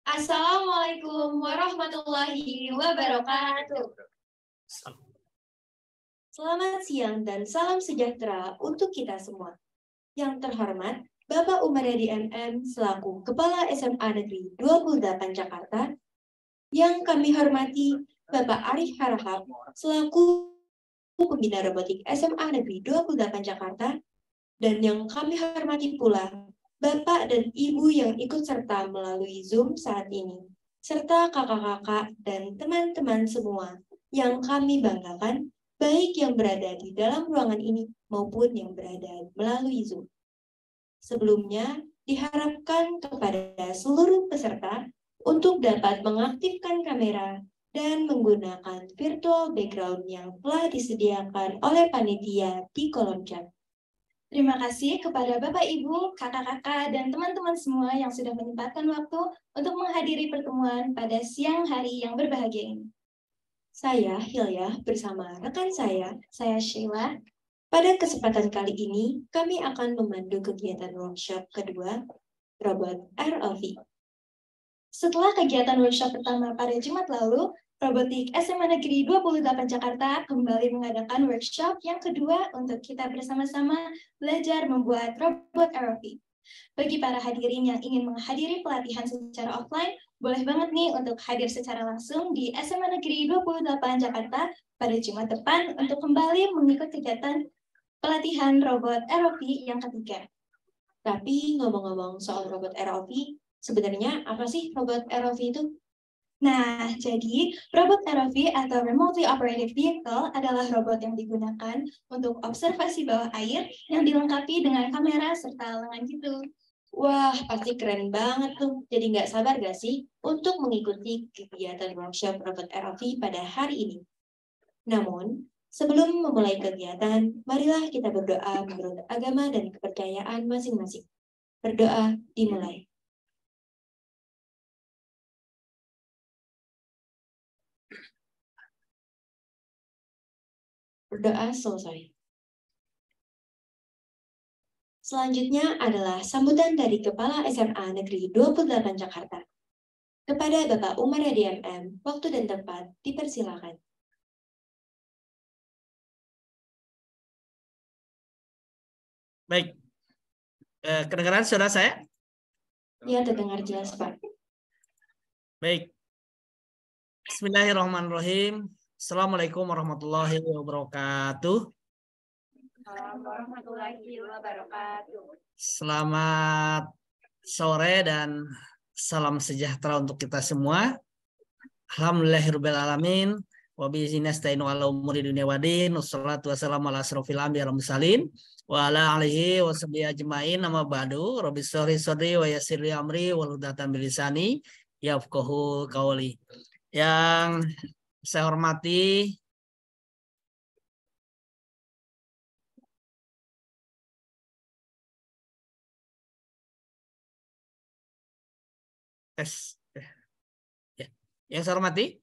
Assalamualaikum warahmatullahi wabarakatuh. Selamat siang dan salam sejahtera untuk kita semua. Yang terhormat, Bapak Umaryadi MM selaku Kepala SMA Negeri 28 Jakarta. Yang kami hormati, Bapak Arif Harahap selaku Pembina Robotik SMA Negeri 28 Jakarta. Dan yang kami hormati pula, Bapak dan Ibu yang ikut serta melalui Zoom saat ini, serta kakak-kakak dan teman-teman semua yang kami banggakan, baik yang berada di dalam ruangan ini maupun yang berada melalui Zoom. Sebelumnya, diharapkan kepada seluruh peserta untuk dapat mengaktifkan kamera dan menggunakan virtual background yang telah disediakan oleh panitia di kolom chat. Terima kasih kepada Bapak, Ibu, kakak-kakak, dan teman-teman semua yang sudah menyempatkan waktu untuk menghadiri pertemuan pada siang hari yang berbahagia ini. Saya Hilya bersama rekan saya Sheila. Pada kesempatan kali ini, kami akan memandu kegiatan workshop kedua, Robot ROV. Setelah kegiatan workshop pertama pada Jumat lalu, Robotik SMA Negeri 28 Jakarta kembali mengadakan workshop yang kedua untuk kita bersama-sama belajar membuat robot ROV. Bagi para hadirin yang ingin menghadiri pelatihan secara offline, boleh banget nih untuk hadir secara langsung di SMA Negeri 28 Jakarta pada Jumat depan untuk kembali mengikuti kegiatan pelatihan robot ROV yang ketiga. Tapi ngomong-ngomong soal robot ROV, sebenarnya apa sih robot ROV itu? Nah, jadi robot ROV atau Remotely Operated Vehicle adalah robot yang digunakan untuk observasi bawah air yang dilengkapi dengan kamera serta lengan gitu. Wah, pasti keren banget tuh. Jadi nggak sabar nggak sih untuk mengikuti kegiatan workshop robot ROV pada hari ini. Namun, sebelum memulai kegiatan, marilah kita berdoa menurut agama dan kepercayaan masing-masing. Berdoa dimulai. Berdoa selesai. Selanjutnya adalah sambutan dari Kepala SMA Negeri 28 Jakarta. Kepada Bapak Umaryadi MM, waktu dan tempat dipersilakan. Baik, kedengaran suara saya? Ya, terdengar jelas, Pak. Baik. Bismillahirrahmanirrahim. Assalamualaikum warahmatullahi wabarakatuh. Warahmatullahi wabarakatuh. Selamat sore dan salam sejahtera untuk kita semua. Alhamdulillahirabbil alamin. Wa bi'izni nasta'inu ala umuri dunya waddin. Wassalatu wassalamu ala asrofil anbiya'i wal mursalin wa ala alihi wa sahbihi ajmain. Amma ba'du. Rabbi shrah sadri wa yassir li amri wahlul 'uqdatam min lisani yafqahu qawli. Yang saya hormati ya. Yang saya hormati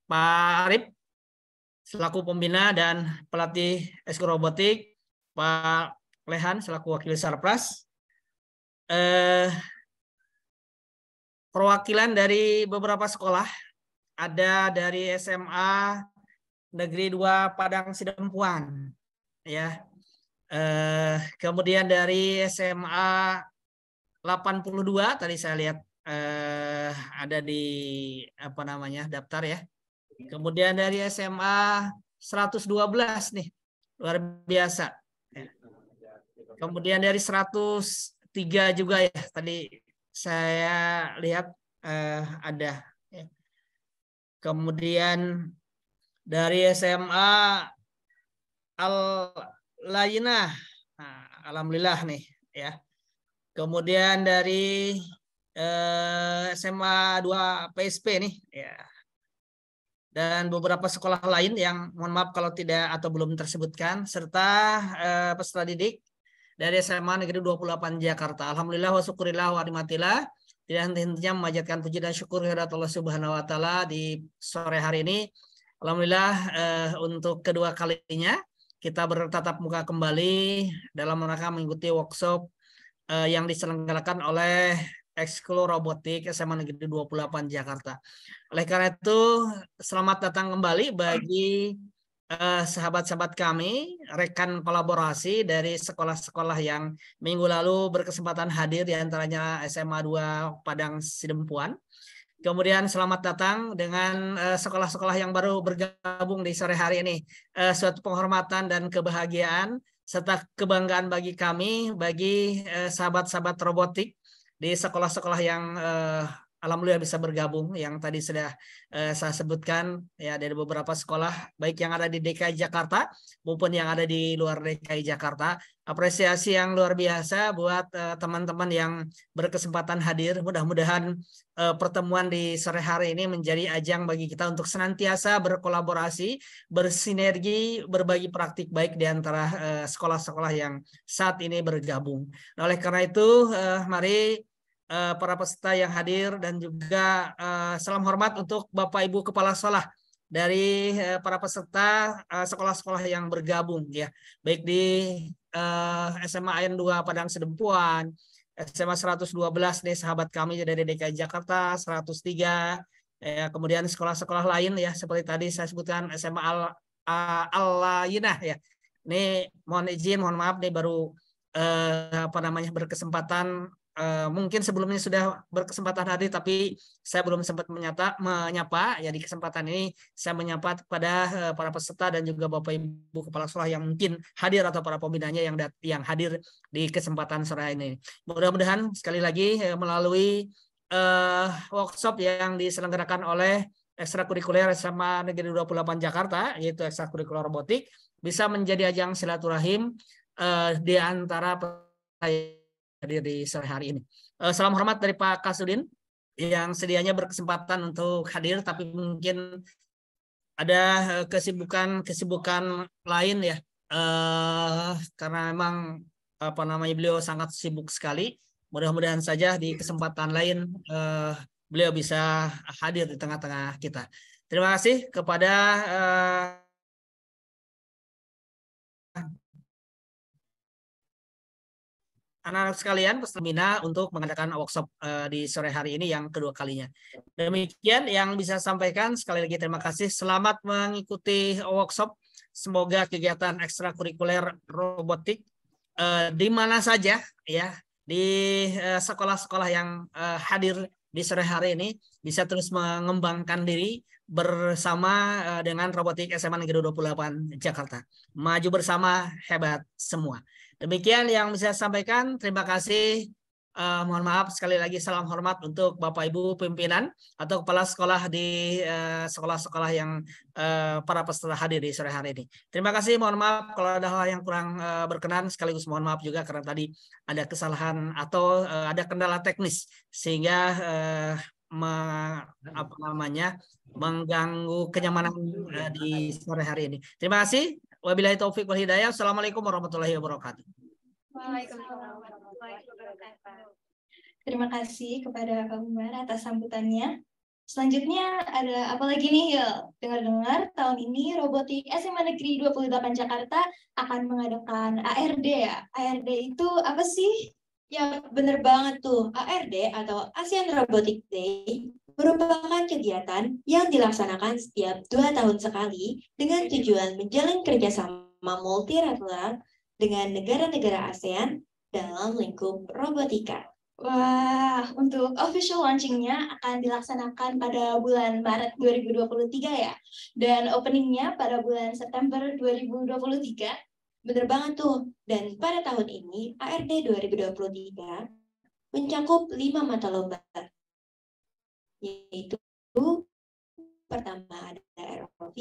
Pak Arif selaku pembina dan pelatih eskul robotik, Pak Lehan selaku wakil Sarpras, perwakilan dari beberapa sekolah, ada dari SMA Negeri 2 Padang Sidempuan, ya. Kemudian dari SMA 82 tadi saya lihat ada di daftar ya. Kemudian dari SMA 112 nih, luar biasa. Kemudian dari 103 juga ya, tadi saya lihat ada. Kemudian dari SMA Al-Lainah, nah, alhamdulillah nih ya. Kemudian dari SMA 2 PSP nih ya. Dan beberapa sekolah lain yang mohon maaf kalau tidak atau belum tersebutkan, serta peserta didik dari SMA Negeri 28 Jakarta. Alhamdulillah wa syukurillah wa nikmatillah. Tidak henti-hentinya memanjatkan puji dan syukur kehadirat Allah Subhanahu wa taala di sore hari ini. Alhamdulillah untuk kedua kalinya kita bertatap muka kembali dalam rangka mengikuti workshop yang diselenggarakan oleh Ekskul Robotik SMA Negeri 28 Jakarta. Oleh karena itu, selamat datang kembali bagi sahabat-sahabat kami, rekan kolaborasi dari sekolah-sekolah yang minggu lalu berkesempatan hadir, di antaranya SMA 2 Padang Sidempuan. Kemudian selamat datang dengan sekolah-sekolah yang baru bergabung di sore hari ini. Suatu penghormatan dan kebahagiaan serta kebanggaan bagi kami, bagi sahabat-sahabat robotik di sekolah-sekolah yang alhamdulillah bisa bergabung, yang tadi sudah saya sebutkan ya, dari beberapa sekolah baik yang ada di DKI Jakarta maupun yang ada di luar DKI Jakarta. Apresiasi yang luar biasa buat teman-teman yang berkesempatan hadir. Mudah-mudahan pertemuan di sore hari ini menjadi ajang bagi kita untuk senantiasa berkolaborasi, bersinergi, berbagi praktik baik di antara sekolah-sekolah yang saat ini bergabung. Nah, oleh karena itu, mari para peserta yang hadir dan juga salam hormat untuk Bapak Ibu Kepala Sekolah dari para peserta sekolah-sekolah yang bergabung ya, baik di SMA AN 2 Padang Sidempuan, SMA 112 nih sahabat kami dari DKI Jakarta, 103 ya, kemudian sekolah-sekolah lain ya seperti tadi saya sebutkan SMA Al-Layinah ya. Ini mohon izin, mohon maaf nih baru berkesempatan, mungkin sebelumnya sudah berkesempatan hadir tapi saya belum sempat menyapa ya. Di kesempatan ini saya menyapa kepada para peserta dan juga Bapak Ibu Kepala Sekolah yang mungkin hadir atau para pembinanya yang hadir di kesempatan sore ini. Mudah-mudahan sekali lagi melalui workshop yang diselenggarakan oleh ekstrakurikuler SMA Negeri 28 Jakarta, yaitu ekstrakurikuler robotik, bisa menjadi ajang silaturahim di antara hadir di sore hari ini. Salam hormat dari Pak Kasudin yang sedianya berkesempatan untuk hadir tapi mungkin ada kesibukan lain ya, karena memang beliau sangat sibuk sekali. Mudah-mudahan saja di kesempatan lain beliau bisa hadir di tengah-tengah kita. Terima kasih kepada anak-anak sekalian peserta Mina untuk mengadakan workshop di sore hari ini yang kedua kalinya. Demikian yang bisa sampaikan. Sekali lagi terima kasih. Selamat mengikuti workshop. Semoga kegiatan ekstrakurikuler robotik di mana saja ya, di sekolah-sekolah yang hadir di sore hari ini bisa terus mengembangkan diri bersama dengan robotik SMA Negeri 28 Jakarta. Maju bersama, hebat semua. Demikian yang bisa saya sampaikan. Terima kasih. Mohon maaf sekali lagi, salam hormat untuk Bapak Ibu pimpinan atau kepala sekolah di sekolah-sekolah yang para peserta hadir di sore hari ini. Terima kasih. Mohon maaf kalau ada hal yang kurang berkenan, sekaligus mohon maaf juga karena tadi ada kesalahan atau ada kendala teknis sehingga mengganggu kenyamanan di sore hari ini. Terima kasih. Wabillahi taufik wal hidayah. Assalamualaikum warahmatullahi wabarakatuh. Waalaikumsalam warahmatullahi wabarakatuh. Terima kasih kepada Kak Umar atas sambutannya. Selanjutnya ada apa lagi nih, Yul? Dengar-dengar tahun ini Robotik SMA Negeri 28 Jakarta akan mengadakan ARD ya. ARD itu apa sih? Ya bener banget tuh. ARD atau ASEAN Robotic Day merupakan kegiatan yang dilaksanakan setiap 2 tahun sekali dengan tujuan menjalin kerjasama multilateral dengan negara-negara ASEAN dalam lingkup robotika. Wah, untuk official launching-nya akan dilaksanakan pada bulan Maret 2023 ya. Dan opening-nya pada bulan September 2023. Bener banget tuh. Dan pada tahun ini, ARD 2023 mencakup 5 mata lomba. Yaitu pertama ada ROV,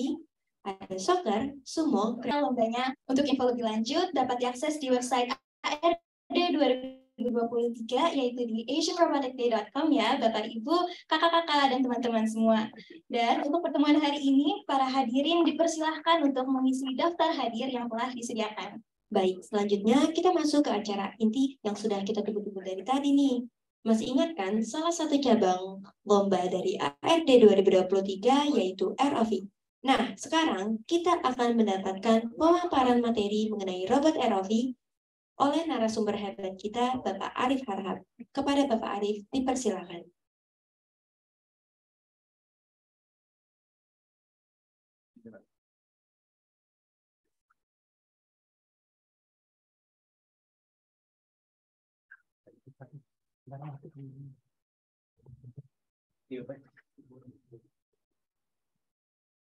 ada soccer, sumo. Lombanya untuk info lebih lanjut dapat diakses di website ARD 2023 yaitu di asianroboticday.com ya Bapak Ibu, kakak-kakak dan teman-teman semua. Dan untuk pertemuan hari ini para hadirin dipersilahkan untuk mengisi daftar hadir yang telah disediakan. Baik, selanjutnya kita masuk ke acara inti yang sudah kita tunggu-tunggu dari tadi nih. Masih ingat kan salah satu cabang lomba dari ARD 2023 yaitu ROV. Nah, sekarang kita akan mendapatkan pemaparan materi mengenai robot ROV oleh narasumber hebat kita, Bapak Arif Harhab. Kepada Bapak Arif, dipersilakan.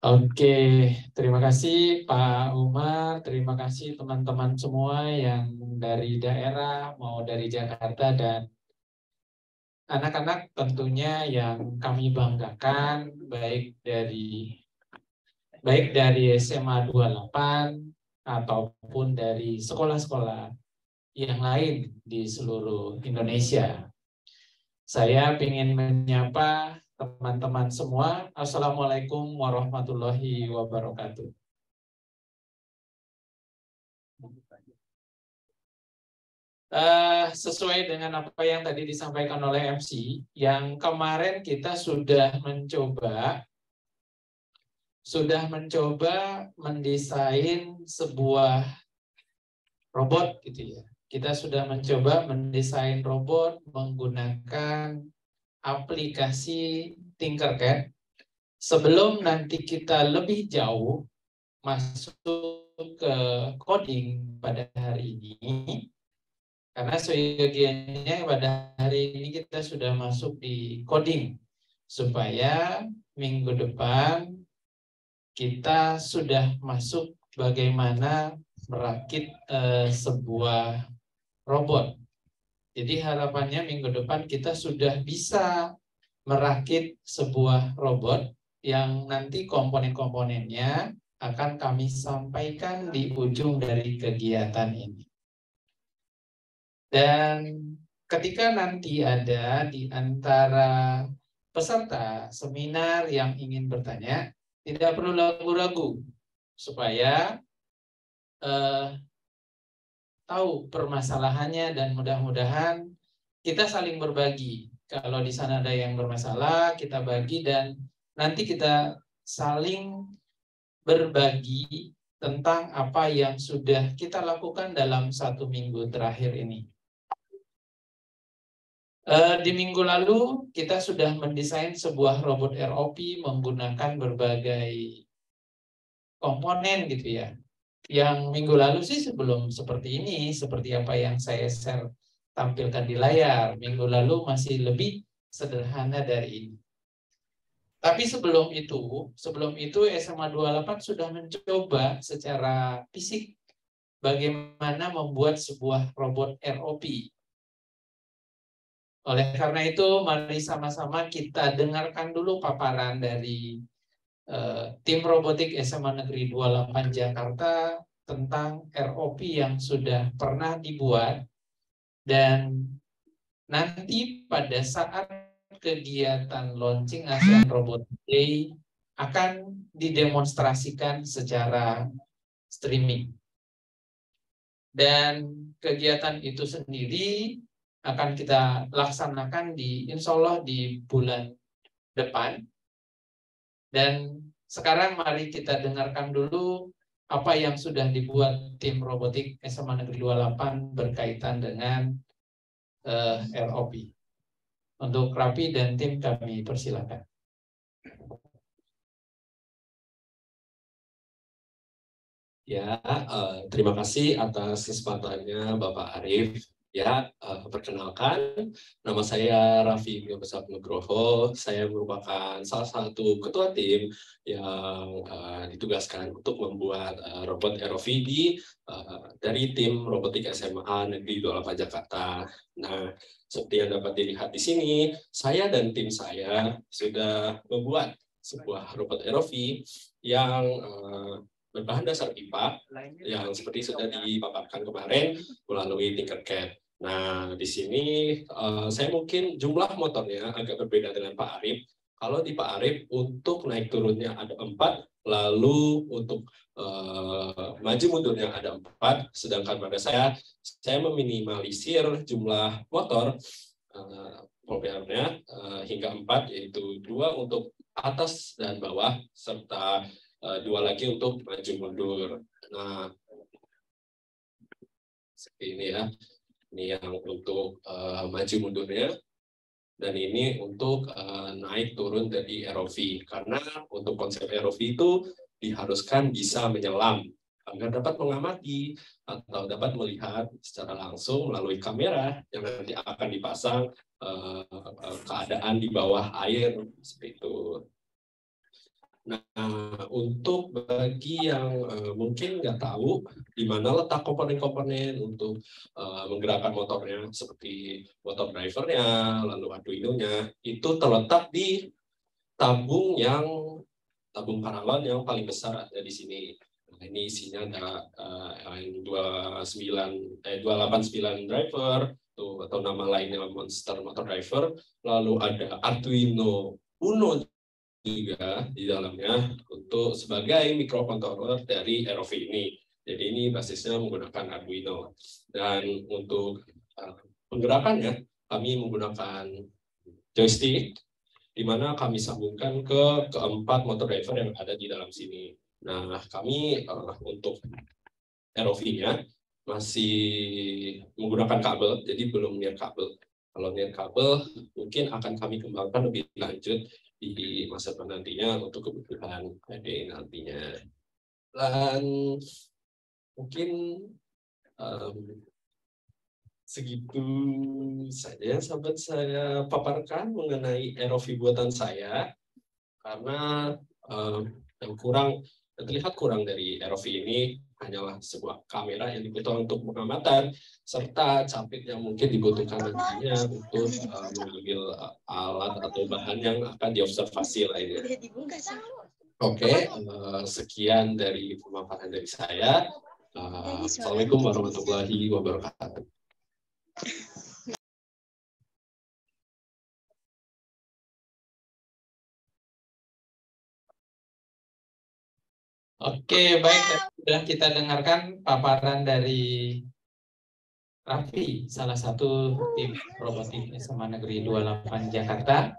Oke, terima kasih Pak Umar, terima kasih teman-teman semua yang dari daerah, mau dari Jakarta, dan anak-anak tentunya yang kami banggakan, baik dari SMA 28 ataupun dari sekolah-sekolah yang lain di seluruh Indonesia. Saya ingin menyapa teman-teman semua. Assalamualaikum warahmatullahi wabarakatuh. Sesuai dengan apa yang tadi disampaikan oleh MC, yang kemarin kita sudah mencoba mendesain sebuah robot gitu ya. Kita sudah mencoba mendesain robot menggunakan aplikasi Tinkercad. Sebelum nanti kita lebih jauh masuk ke coding pada hari ini, karena seyogianya pada hari ini kita sudah masuk di coding, supaya minggu depan kita sudah masuk bagaimana merakit sebuah robot. Jadi harapannya minggu depan kita sudah bisa merakit sebuah robot yang nanti komponen-komponennya akan kami sampaikan di ujung dari kegiatan ini. Dan ketika nanti ada di antara peserta seminar yang ingin bertanya, tidak perlu ragu-ragu supaya tahu permasalahannya, dan mudah-mudahan kita saling berbagi. Kalau di sana ada yang bermasalah, kita bagi, dan nanti kita saling berbagi tentang apa yang sudah kita lakukan dalam 1 minggu terakhir ini. Di minggu lalu kita sudah mendesain sebuah robot ROP menggunakan berbagai komponen gitu ya. Yang minggu lalu sih sebelum seperti ini, seperti apa yang saya share tampilkan di layar, minggu lalu masih lebih sederhana dari ini. Tapi sebelum itu SMA 28 sudah mencoba secara fisik bagaimana membuat sebuah robot ROP. Oleh karena itu, mari sama-sama kita dengarkan dulu paparan dari tim robotik SMA Negeri 28 Jakarta tentang ROP yang sudah pernah dibuat, dan nanti pada saat kegiatan launching ASEAN Robot Day akan didemonstrasikan secara streaming. Dan kegiatan itu sendiri akan kita laksanakan insya Allah di bulan depan. Dan sekarang mari kita dengarkan dulu apa yang sudah dibuat tim robotik SMA Negeri 28 berkaitan dengan ROP. Untuk Rapi dan tim kami persilakan. Ya, terima kasih atas kesempatannya Bapak Arif. Ya, perkenalkan, nama saya Raffi Besar Nugroho. Saya merupakan salah satu ketua tim yang ditugaskan untuk membuat robot ROV dari tim robotik SMA Negeri 28 Jakarta. Nah, seperti yang dapat dilihat di sini, saya dan tim saya sudah membuat sebuah robot ROV yang berbahan dasar pipa yang seperti sudah dipaparkan kemarin melalui Tinkercad. Nah, di sini saya mungkin jumlah motornya agak berbeda dengan Pak Arif. Kalau di Pak Arif untuk naik turunnya ada 4, lalu untuk maju mundurnya ada 4, sedangkan pada saya meminimalisir jumlah motor hingga 4, yaitu 2 untuk atas dan bawah serta 2 lagi untuk maju mundur. Nah, seperti ini ya. Ini yang untuk maju mundurnya, dan ini untuk naik turun dari ROV. Karena untuk konsep ROV itu diharuskan bisa menyelam agar dapat mengamati atau dapat melihat secara langsung melalui kamera yang nanti akan dipasang keadaan di bawah air seperti itu. Nah, untuk bagi yang mungkin nggak tahu di mana letak komponen-komponen untuk menggerakkan motornya, seperti motor drivernya, lalu Arduino-nya, itu terletak di tabung paralon yang paling besar ada di sini. Nah, ini isinya ada 289 driver, atau nama lainnya Monster Motor Driver, lalu ada Arduino Uno juga di dalamnya untuk sebagai microcontroller dari ROV ini. Jadi ini basisnya menggunakan Arduino. Dan untuk penggerakannya kami menggunakan joystick, di mana kami sambungkan ke keempat motor driver yang ada di dalam sini. Nah, kami untuk ROV-nya masih menggunakan kabel, jadi belum niat kabel. Kalau niat kabel mungkin akan kami kembangkan lebih lanjut di masa depan nantinya untuk kebutuhan PD nantinya. Dan mungkin segitu saja sahabat saya paparkan mengenai ROV buatan saya, karena yang terlihat kurang dari ROV ini hanyalah sebuah kamera yang dibutuhkan untuk pengamatan, serta capit yang mungkin dibutuhkan nantinya untuk mengambil alat atau bahan yang akan diobservasi lainnya. Oke, sekian dari pemaparan dari saya. Assalamualaikum warahmatullahi wabarakatuh. Oke, baik. Sudah kita dengarkan paparan dari Raffi, salah satu tim robotik SMA Negeri 28 Jakarta,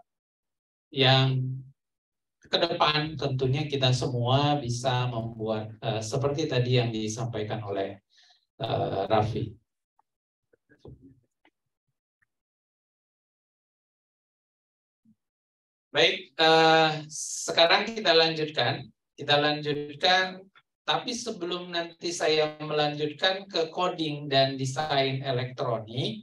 yang ke depan tentunya kita semua bisa membuat seperti tadi yang disampaikan oleh Raffi. Baik, sekarang kita lanjutkan. Tapi sebelum nanti saya melanjutkan ke coding dan desain elektronik,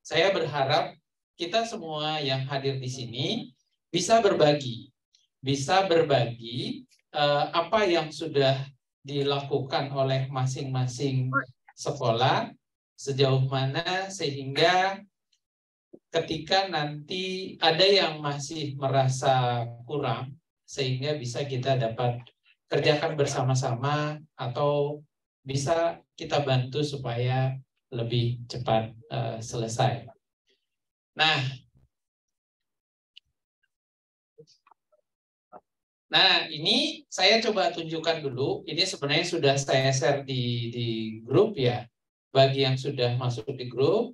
saya berharap kita semua yang hadir di sini bisa berbagi apa yang sudah dilakukan oleh masing-masing sekolah, sejauh mana sehingga ketika nanti ada yang masih merasa kurang, sehingga bisa kita dapat kerjakan bersama-sama atau bisa kita bantu supaya lebih cepat selesai. Nah, ini saya coba tunjukkan dulu. Ini sebenarnya sudah saya share di grup ya, bagi yang sudah masuk di grup.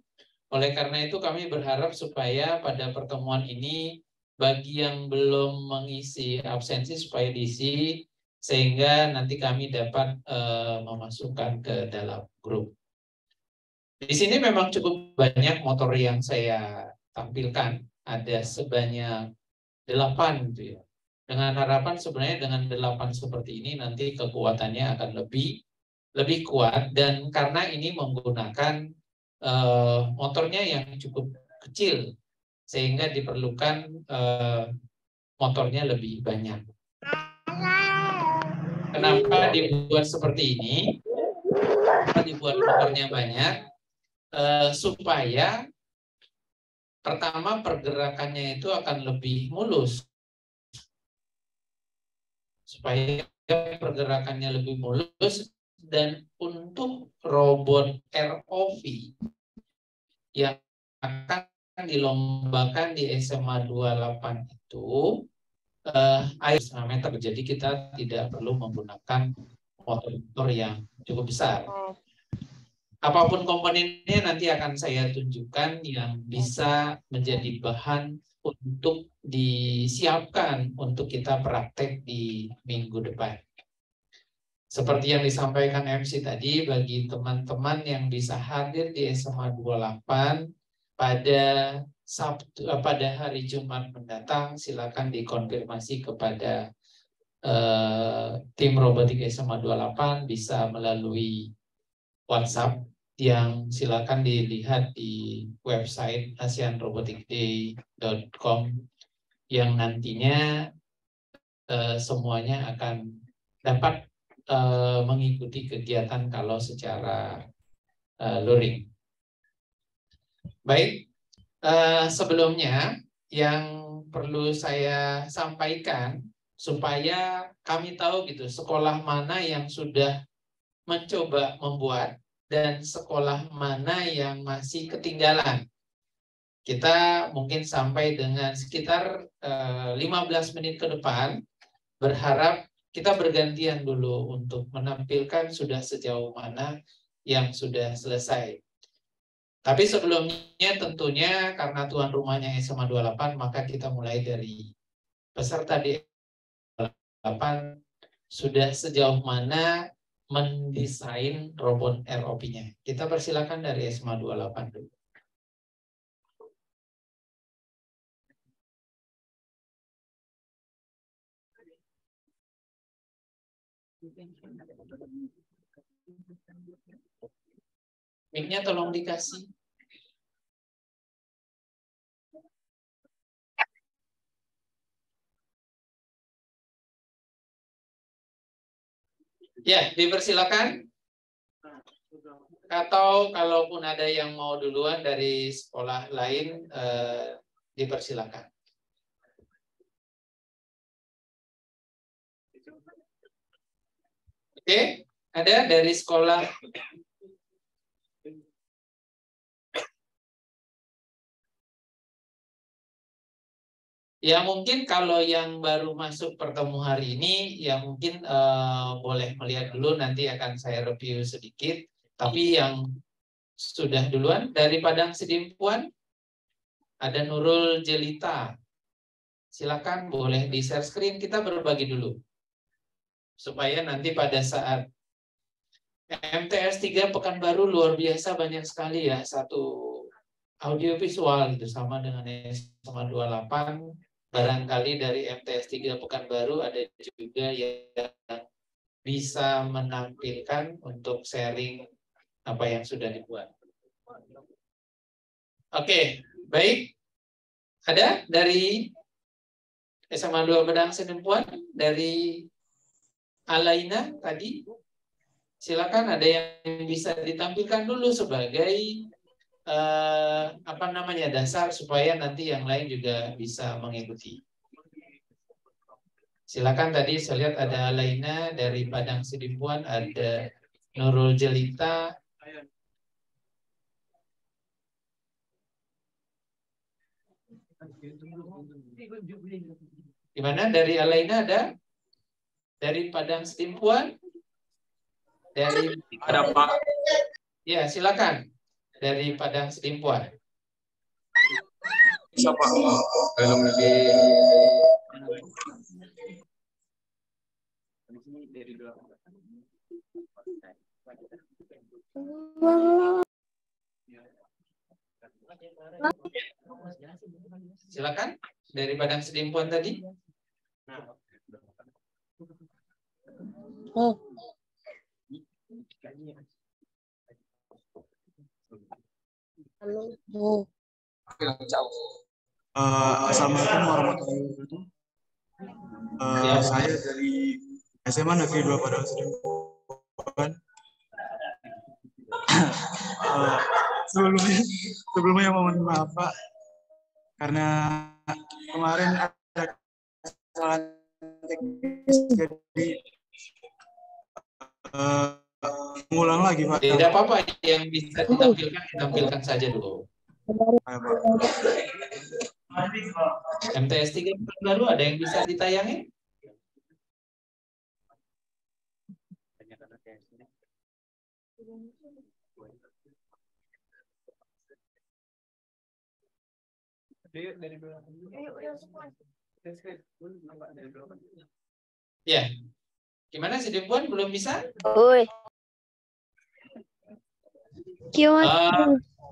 Oleh karena itu kami berharap supaya pada pertemuan ini bagi yang belum mengisi absensi supaya diisi, sehingga nanti kami dapat memasukkan ke dalam grup. Di sini memang cukup banyak motor yang saya tampilkan, ada sebanyak 8 gitu ya. Dengan harapan sebenarnya dengan 8 seperti ini nanti kekuatannya akan lebih kuat, dan karena ini menggunakan motornya yang cukup kecil sehingga diperlukan motornya lebih banyak. Kenapa dibuat seperti ini? Kenapa dibuat motornya banyak? Supaya pertama pergerakannya itu akan lebih mulus. Supaya pergerakannya lebih mulus, dan untuk robot ROV yang akan dilombakan di SMA 28 itu air 1,5 meter, jadi kita tidak perlu menggunakan motor yang cukup besar. Apapun komponennya nanti akan saya tunjukkan yang bisa menjadi bahan untuk disiapkan untuk kita praktek di minggu depan. Seperti yang disampaikan MC tadi, bagi teman-teman yang bisa hadir di SMA 28 pada hari Jumat mendatang, silakan dikonfirmasi kepada tim robotik SMA 28 bisa melalui WhatsApp yang silakan dilihat di website asianroboticday.com yang nantinya semuanya akan dapat mengikuti kegiatan kalau secara luring. Baik, sebelumnya yang perlu saya sampaikan supaya kami tahu gitu sekolah mana yang sudah mencoba membuat dan sekolah mana yang masih ketinggalan. Kita mungkin sampai dengan sekitar 15 menit ke depan berharap kita bergantian dulu untuk menampilkan sudah sejauh mana yang sudah selesai. Tapi sebelumnya tentunya karena tuan rumahnya SMA 28 maka kita mulai dari peserta di 28 sudah sejauh mana mendesain robot ROP-nya. Kita persilakan dari SMA 28 dulu. Mic-nya tolong dikasih. Ya, dipersilakan. Atau kalaupun ada yang mau duluan dari sekolah lain, dipersilakan. Oke, ada dari sekolah. Ya mungkin kalau yang baru masuk pertemu hari ini, ya mungkin boleh melihat dulu, nanti akan saya review sedikit. Tapi yang sudah duluan dari Padang Sidimpuan, ada Nurul Jelita. Silakan boleh di share screen, kita berbagi dulu. Supaya nanti pada saat MTS 3 Pekanbaru luar biasa banyak sekali ya, satu audiovisual itu sama dengan SMA 28. Barangkali dari MTS 3 Pekanbaru ada juga yang bisa menampilkan untuk sharing apa yang sudah dibuat. Oke, baik. Ada dari SMA 2 Padang Sidimpuan, dari Alaina tadi. Silakan, ada yang bisa ditampilkan dulu sebagai dasar supaya nanti yang lain juga bisa mengikuti. Silakan, tadi saya lihat ada Alaina dari Padang Sidimpuan, ada Nurul Jelita. Gimana dari Alaina ada? Dari Padang Sidimpuan? Dari Ada Pak. Ya, silakan. Dari Padang Sidimpuan. Siapa? Film lagi. Silakan dari Padang Sidimpuan tadi. Halo. Assalamualaikum warahmatullahi wabarakatuh. Saya dari SMA Negeri 2 Padang Sidimpuan. Sebelumnya mohon maaf Pak, karena kemarin ada kesalahan teknis, jadi mengulang lagi Pak. Tidak apa-apa, yang bisa ditampilkan saja dulu. MTS 3 baru ada yang bisa ditayangin? Ya, Gimana si Dimpuan belum bisa? Oi.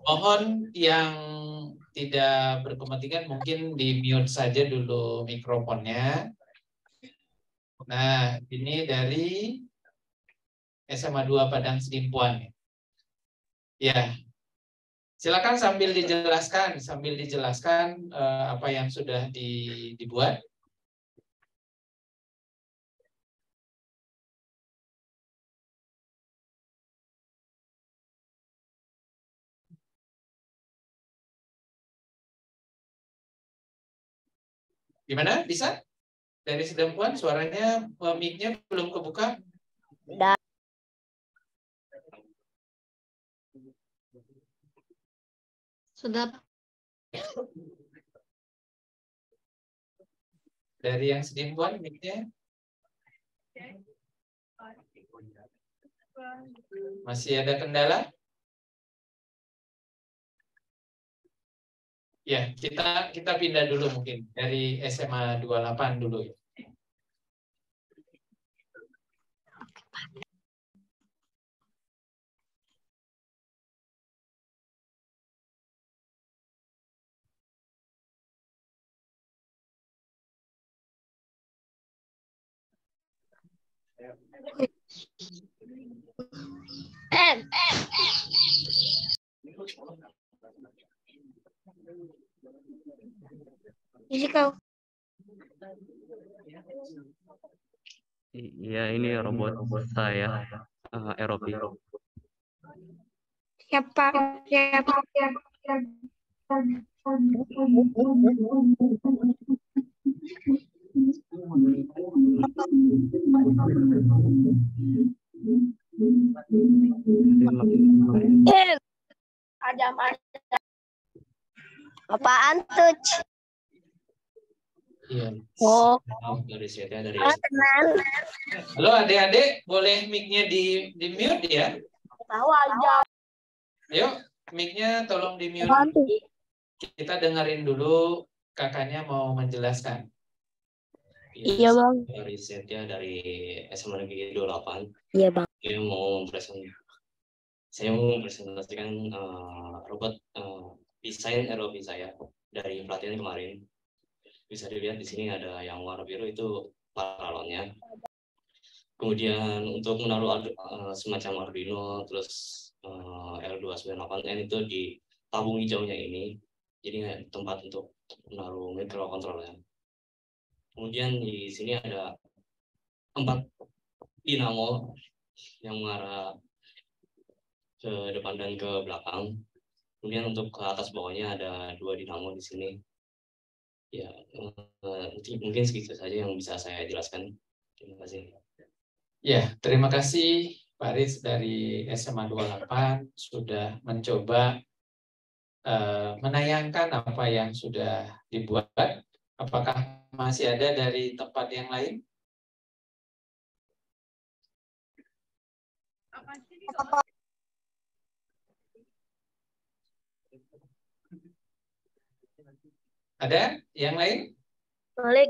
Mohon yang tidak berkepentingan mungkin di mute saja dulu mikrofonnya. Nah, ini dari SMA 2 Padang Sedimpuan. Ya, silakan sambil dijelaskan apa yang sudah dibuat. Gimana? Bisa? Dari Sedimpuan suaranya mic-nya belum kebuka? Udah. Sudah. Dari yang Sedimpuan mic-nya? Masih ada kendala? Ya, kita pindah dulu mungkin dari SMA 28 dulu ya. Iya, ini robot saya, Eropi. Siapa? Apaan tuh? Iya. Oh. Dari saya dari. Halo adik-adik, boleh mic-nya di mute ya? Tahu aja. Ayo, mic-nya tolong di mute. Kita dengerin dulu kakaknya mau menjelaskan. Iya, Bang. Dari Setia dari SMA Negeri 28. Iya, Bang. Saya mau mempresentasikan robot desain ROV saya dari pelatihan kemarin. Bisa dilihat di sini ada yang warna biru itu paralonnya. Kemudian untuk menaruh semacam Arduino, terus L298N itu di tabung hijaunya ini. Jadi tempat untuk menaruh microcontroller. Kemudian di sini ada 4 dinamo yang mengarah ke depan dan ke belakang. Kemudian untuk ke atas bawahnya ada 2 dinamo di sini. Ya, mungkin segitu saja yang bisa saya jelaskan. Terima kasih. Ya, terima kasih Pak Riz dari SMA 28 sudah mencoba menayangkan apa yang sudah dibuat. Apakah masih ada dari tempat yang lain? Ada yang lain? Boleh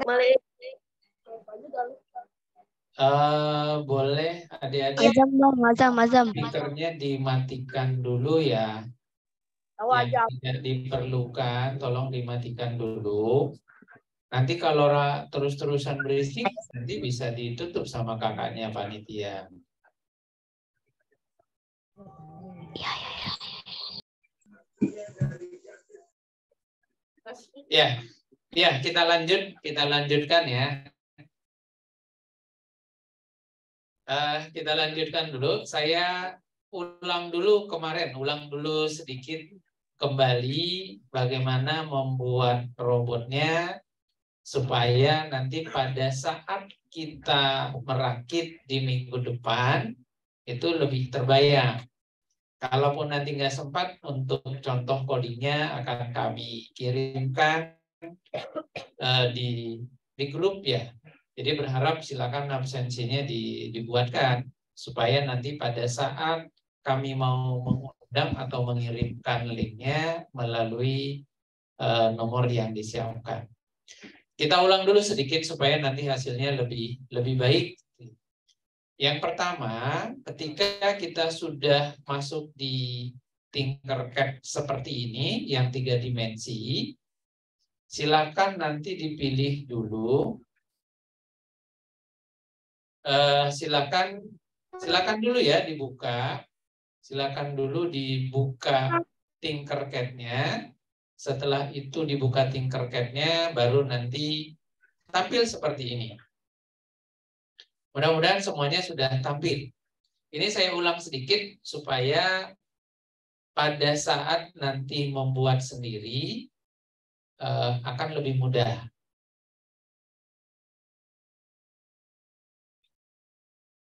adik-adik speakernya dimatikan dulu ya. Yang tidak diperlukan tolong dimatikan dulu. Nanti kalau terus-terusan berisik nanti bisa ditutup sama kakaknya panitia. Ya, kita lanjutkan ya. Kita lanjutkan dulu. Saya ulang dulu sedikit kembali bagaimana membuat robotnya supaya nanti pada saat kita merakit di minggu depan itu lebih terbayang. Kalaupun nanti nggak sempat, untuk contoh codingnya akan kami kirimkan di grup ya. Jadi berharap silakan absensinya dibuatkan supaya nanti pada saat kami mau mengundang atau mengirimkan linknya melalui nomor yang disiapkan. Kita ulang dulu sedikit supaya nanti hasilnya lebih baik. Yang pertama, ketika kita sudah masuk di Tinkercad seperti ini, yang 3 dimensi, silakan nanti dipilih dulu. Silakan dulu ya dibuka. Silakan dulu dibuka Tinkercad-nya. Setelah itu dibuka Tinkercad-nya, baru nanti tampil seperti ini. Mudah-mudahan semuanya sudah tampil. Ini saya ulang sedikit supaya pada saat nanti membuat sendiri akan lebih mudah.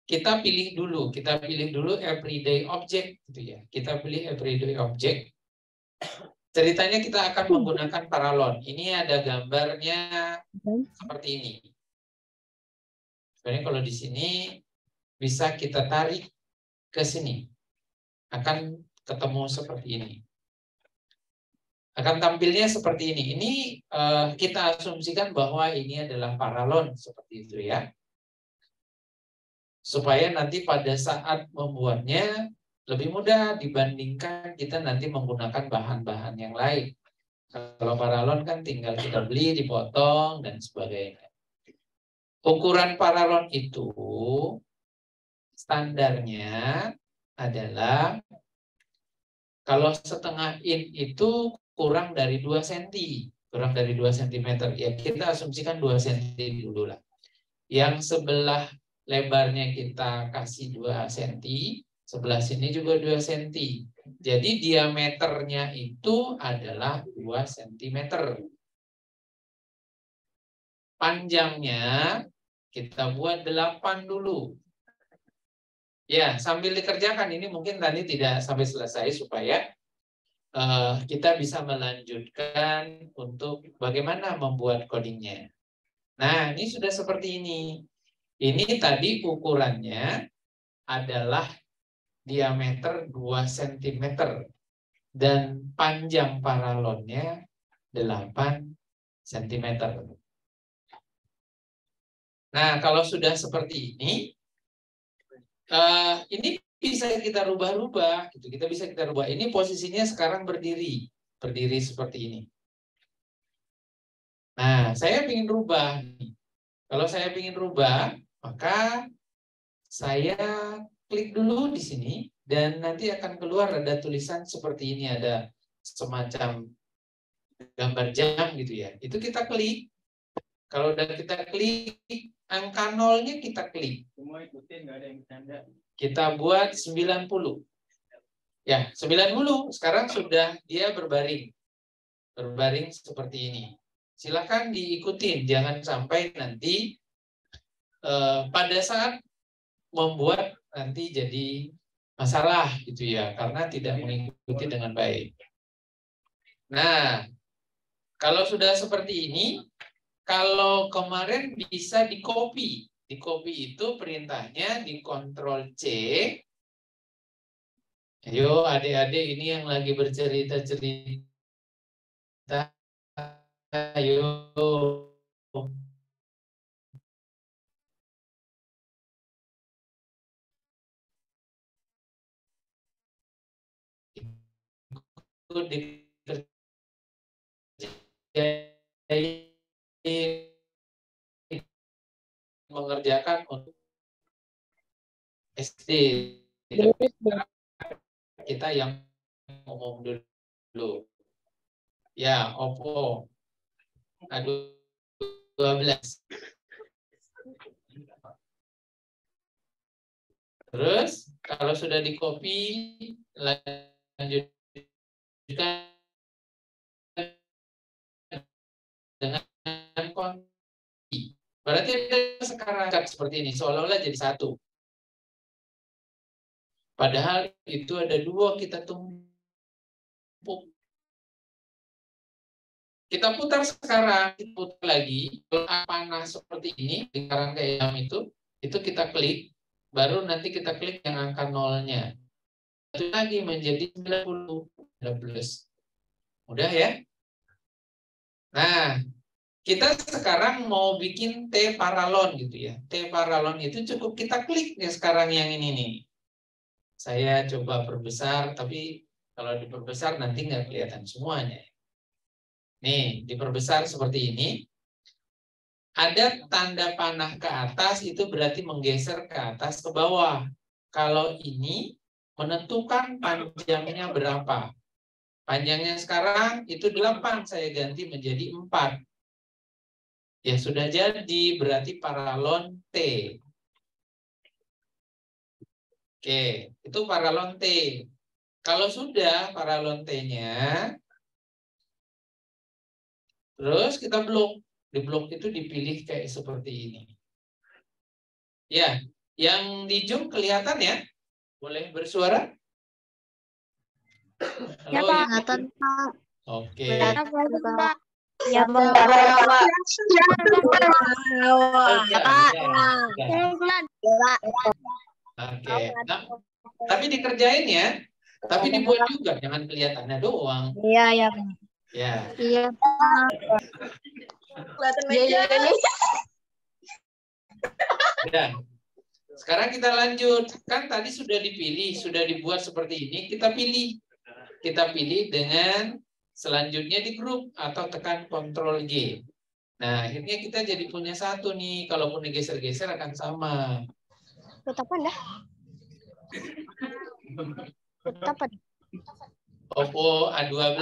Kita pilih dulu everyday object gitu ya. Kita pilih everyday object. Ceritanya kita akan menggunakan paralon. Ini ada gambarnya seperti ini. Sebenarnya kalau di sini bisa kita tarik ke sini. Akan ketemu seperti ini. Akan tampilnya seperti ini. Ini kita asumsikan bahwa ini adalah paralon seperti itu ya. Supaya nanti pada saat membuatnya lebih mudah dibandingkan kita nanti menggunakan bahan-bahan yang lain. Kalau paralon kan tinggal kita beli, dipotong, dan sebagainya. Ukuran paralon itu standarnya adalah kalau setengah in itu kurang dari 2 cm. Kurang dari 2 cm. Ya kita asumsikan 2 cm dulu lah. Yang sebelah lebarnya kita kasih 2 cm. Sebelah sini juga 2 cm. Jadi diameternya itu adalah 2 cm. Panjangnya kita buat 8 dulu. Ya, sambil dikerjakan ini mungkin tadi tidak sampai selesai supaya kita bisa melanjutkan untuk bagaimana membuat codingnya. Nah, ini sudah seperti ini. Ini tadi ukurannya adalah diameter 2 cm dan panjang paralonnya 8 cm. Nah, kalau sudah seperti ini bisa kita rubah-rubah, gitu. Kita bisa kita rubah. Ini posisinya sekarang berdiri seperti ini. Nah, saya ingin rubah. Kalau saya ingin rubah, maka saya klik dulu di sini dan nanti akan keluar ada tulisan seperti ini, ada semacam gambar jam gitu ya. Itu kita klik. Kalau udah kita klik, angka nolnya kita klik. Semua ikutin, nggak ada yang bercanda. Kita buat 90. Ya, 90. Sekarang sudah dia berbaring. Berbaring seperti ini. Silakan diikutin. Jangan sampai nanti pada saat membuat nanti jadi masalah gitu ya. Karena tidak mengikuti dengan baik. Nah, kalau sudah seperti ini, kalau kemarin bisa di-copy. Di-copy itu perintahnya di Ctrl C. Ayo adik-adik ini yang lagi bercerita-cerita. Ayo. Mengerjakan untuk SD. Kita yang umum dulu. Ya, Oppo. Aduh, 12. Terus, kalau sudah di-copy, lanjutkan dengan kunci. Berarti ada sekarang seperti ini, seolah-olah jadi satu. Padahal itu ada 2, kita tumpuk. Kita putar sekarang, kita putar lagi. Kalau panas seperti ini, lingkaran kayak jam itu kita klik, baru nanti kita klik yang angka nolnya. Itu lagi menjadi 90. Udah plus. Mudah ya? Nah, kita sekarang mau bikin T paralon gitu ya. T paralon itu cukup kita klik ya sekarang yang ini nih. Saya coba perbesar, tapi kalau diperbesar nanti nggak kelihatan semuanya. Nih, diperbesar seperti ini. Ada tanda panah ke atas itu berarti menggeser ke atas ke bawah. Kalau ini menentukan panjangnya berapa. Panjangnya sekarang itu 8, saya ganti menjadi 4. Ya sudah jadi, berarti paralon T. Oke, itu paralon T. Kalau sudah paralon T-nya, terus kita blok. Di blok itu dipilih kayak seperti ini. Ya, yang di Zoom kelihatan ya? Boleh bersuara? Ya, Halo, Pak. ya? Kelihatan, Pak. Oke. Kelihatan, Pak. Ya, Pak. Oke, nah, tapi dikerjain ya. Tapi dibuat juga, jangan kelihatannya doang. Iya, ya, Pak. Ya. Iya, Pak. Kelihatan meja. Ya. Sekarang kita lanjut. Kan tadi sudah dipilih, sudah dibuat seperti ini, kita pilih. Kita pilih dengan selanjutnya di grup atau tekan Ctrl G. Nah, akhirnya kita jadi punya satu nih. Kalaupun digeser-geser akan sama. Apa dah? Apa? Oppo A12.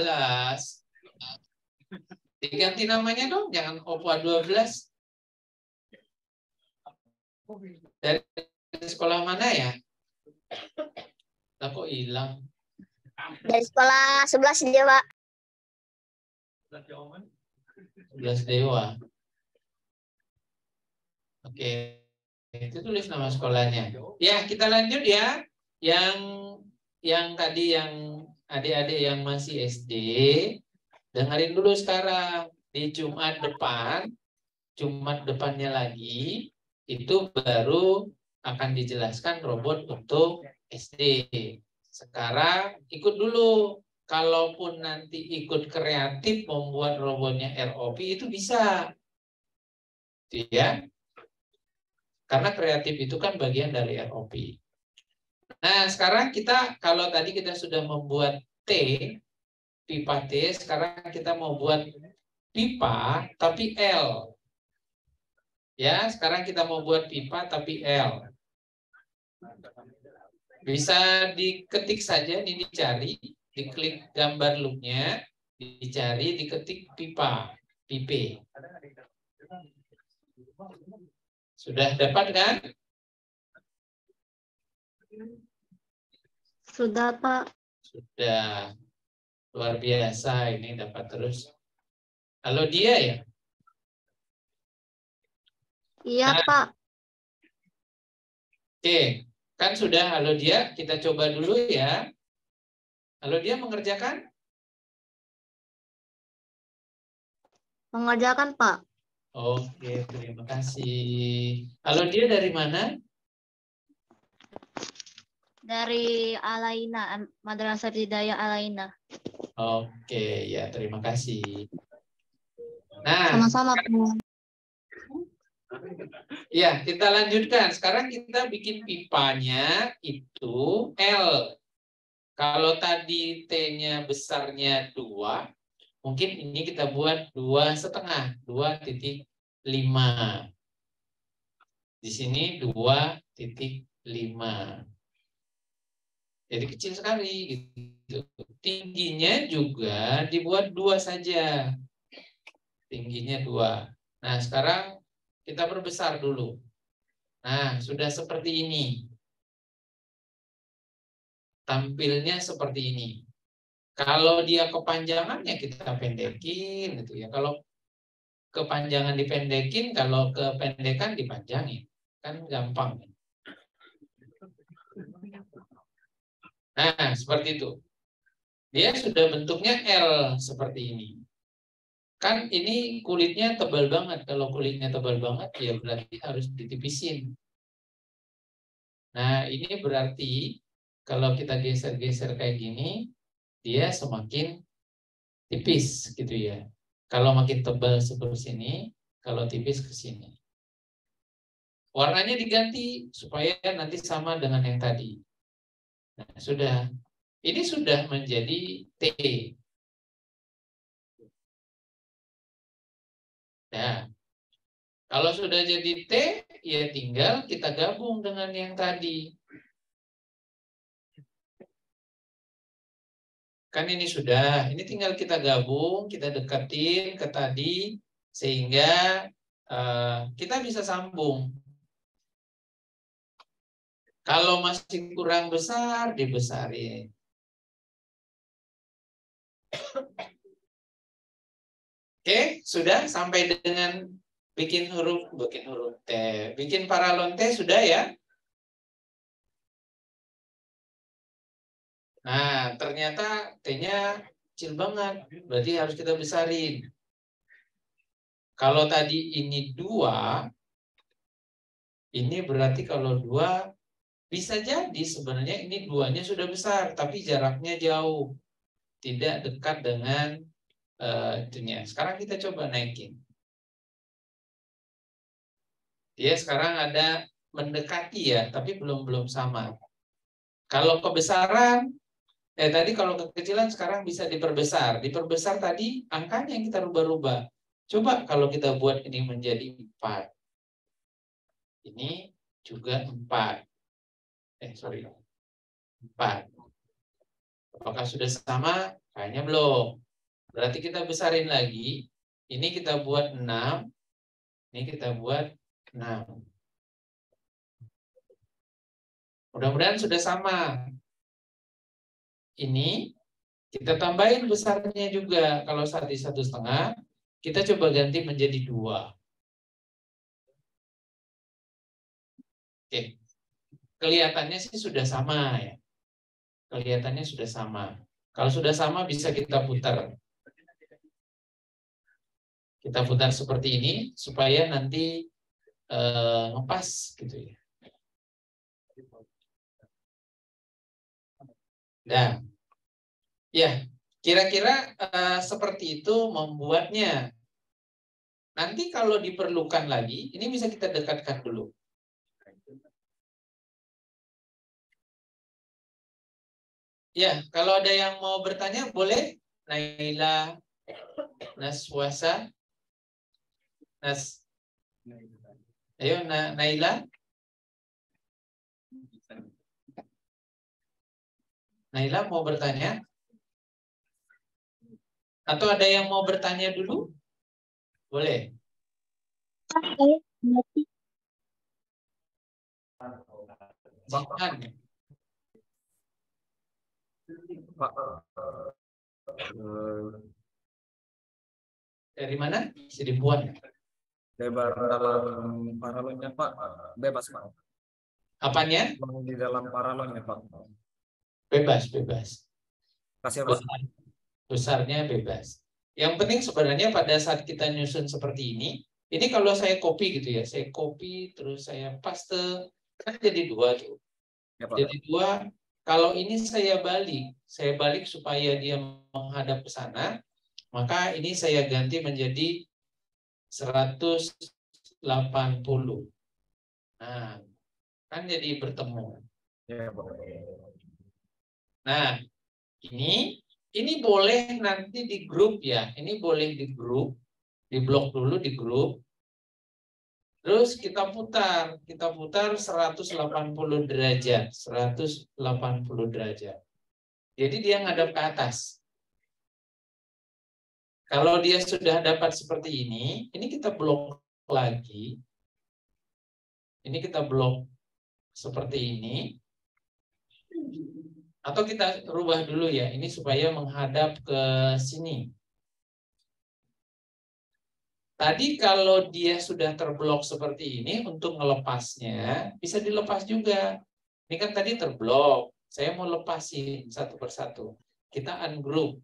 Diganti namanya dong, jangan Oppo A12. Dari sekolah mana ya? Lah kok hilang? Dari sekolah 11 dia, Pak. 11 Dewa. Oke. Itu tulis nama sekolahnya. Ya, kita lanjut ya. Yang tadi yang adik-adik yang masih SD, dengerin dulu sekarang. Di Jumat depannya lagi, itu baru akan dijelaskan robot untuk SD. Sekarang ikut dulu. Kalaupun nanti ikut kreatif membuat robotnya ROP itu bisa. Ya. Karena kreatif itu kan bagian dari ROP. Nah, sekarang kita, kalau tadi kita sudah membuat T, pipa T, sekarang kita mau buat pipa tapi L. Ya, sekarang kita mau buat pipa tapi L. Bisa diketik saja, ini dicari, diklik gambar loopnya, dicari, diketik pipa, pipe. Sudah dapat kan? Sudah, Pak. Sudah. Luar biasa, ini dapat terus. Halo dia ya? Iya, Nah, Pak. Oke, kan sudah halo dia, kita coba dulu ya. Halo dia mengerjakan? Mengerjakan, Pak. Oke, terima kasih. Halo dia dari mana? Dari Alaina, Madrasah Hidayah Alaina. Oke, ya terima kasih. Nah, Sama-sama, Pak. ya kita lanjutkan. Sekarang kita bikin pipanya itu L. Kalau tadi T-nya besarnya 2, mungkin ini kita buat 2,5, 2,5. Di sini 2,5. Jadi kecil sekali gitu. Tingginya juga dibuat 2 saja. Tingginya 2. Nah, sekarang kita perbesar dulu. Nah, sudah seperti ini. Tampilnya seperti ini. Kalau dia kepanjangan ya kita pendekin gitu ya. Kalau kepanjangan dipendekin, kalau kependekan dipanjangin. Kan gampang. Nah, seperti itu. Dia sudah bentuknya L seperti ini. Kan ini kulitnya tebal banget. Kalau kulitnya tebal banget, ya berarti harus ditipisin. Nah, ini berarti kalau kita geser-geser kayak gini, dia semakin tipis gitu ya. Kalau makin tebal seperti sini, kalau tipis ke sini. Warnanya diganti supaya nanti sama dengan yang tadi. Nah, sudah. Ini sudah menjadi T. Nah, kalau sudah jadi T, ya tinggal kita gabung dengan yang tadi. Kan ini sudah, ini tinggal kita gabung, kita deketin ke tadi, sehingga kita bisa sambung. Kalau masih kurang besar, dibesarin. Oke, sudah sampai dengan bikin huruf T. Bikin paralon T sudah ya? Nah, ternyata T-nya kecil banget, berarti harus kita besarin. Kalau tadi ini 2, ini berarti kalau 2, bisa jadi sebenarnya ini 2-nya sudah besar, tapi jaraknya jauh. Tidak dekat dengan itunya. Sekarang kita coba naikin. Dia sekarang ada mendekati ya, tapi belum sama. Kalau kebesaran, tadi kalau kekecilan sekarang bisa diperbesar. Diperbesar tadi angkanya yang kita rubah-rubah. Coba kalau kita buat ini menjadi 4. Ini juga 4. 4. Apakah sudah sama? Kayaknya belum. Berarti kita besarin lagi. Ini kita buat 6. Ini kita buat 6. Mudah-mudahan sudah sama. Ini kita tambahin besarnya juga. Kalau tadi 1,5, kita coba ganti menjadi 2. Oke. Kelihatannya sih sudah sama ya. Kelihatannya sudah sama. Kalau sudah sama bisa kita putar. Kita putar seperti ini supaya nanti ngepas gitu ya. Nah, ya kira-kira seperti itu membuatnya. Nanti kalau diperlukan lagi, ini bisa kita dekatkan dulu. Ya, kalau ada yang mau bertanya boleh. Naila, Naswasa, ayo Naila. Naila mau bertanya? Atau ada yang mau bertanya dulu? Boleh. Jihan. Pak, Dari mana? Sidipuan. lebar dalam paralonnya Pak, bebas Pak. Apanya? Di dalam paralonnya Pak. Bebas. Kasih Pak. Besarnya bebas. Yang penting sebenarnya pada saat kita nyusun seperti ini kalau saya copy gitu ya, saya copy terus saya paste, kan jadi 2 tuh. Ya, Pak. Jadi 2. Kalau ini saya balik supaya dia menghadap ke sana, maka ini saya ganti menjadi 180. Nah, kan jadi bertemu. Ya, Pak. Nah, ini boleh nanti di grup ya. Ini boleh di grup, di blok dulu di grup. Terus kita putar 180 derajat, 180 derajat. Jadi dia ngadap ke atas. Kalau dia sudah dapat seperti ini kita blok lagi. Ini kita blok seperti ini. Atau kita rubah dulu ya, ini supaya menghadap ke sini. Tadi kalau dia sudah terblok seperti ini, untuk melepasnya bisa dilepas juga. Ini kan tadi terblok, saya mau lepasin satu persatu. Kita ungroup.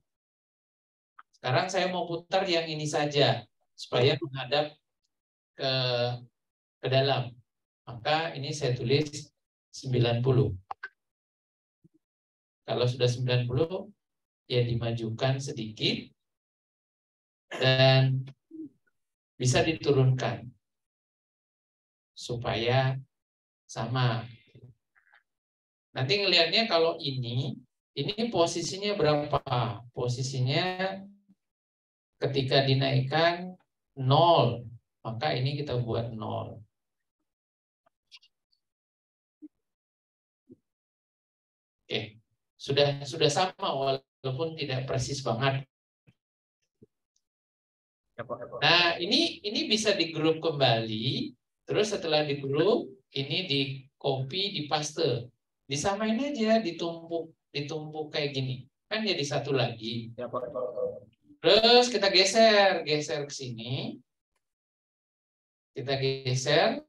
Sekarang saya mau putar yang ini saja, supaya menghadap ke dalam. Maka ini saya tulis 90. Kalau sudah 90, ya dimajukan sedikit. dan bisa diturunkan supaya sama. Nanti ngelihatnya kalau ini posisinya berapa? Posisinya ketika dinaikkan 0, maka ini kita buat 0. Oke, sudah sama walaupun tidak persis banget. Nah, ini bisa di grup kembali, terus setelah di grup ini di copy, di paste. Disamain aja, ditumpuk kayak gini. Kan jadi satu lagi. Terus kita geser ke sini. Kita geser.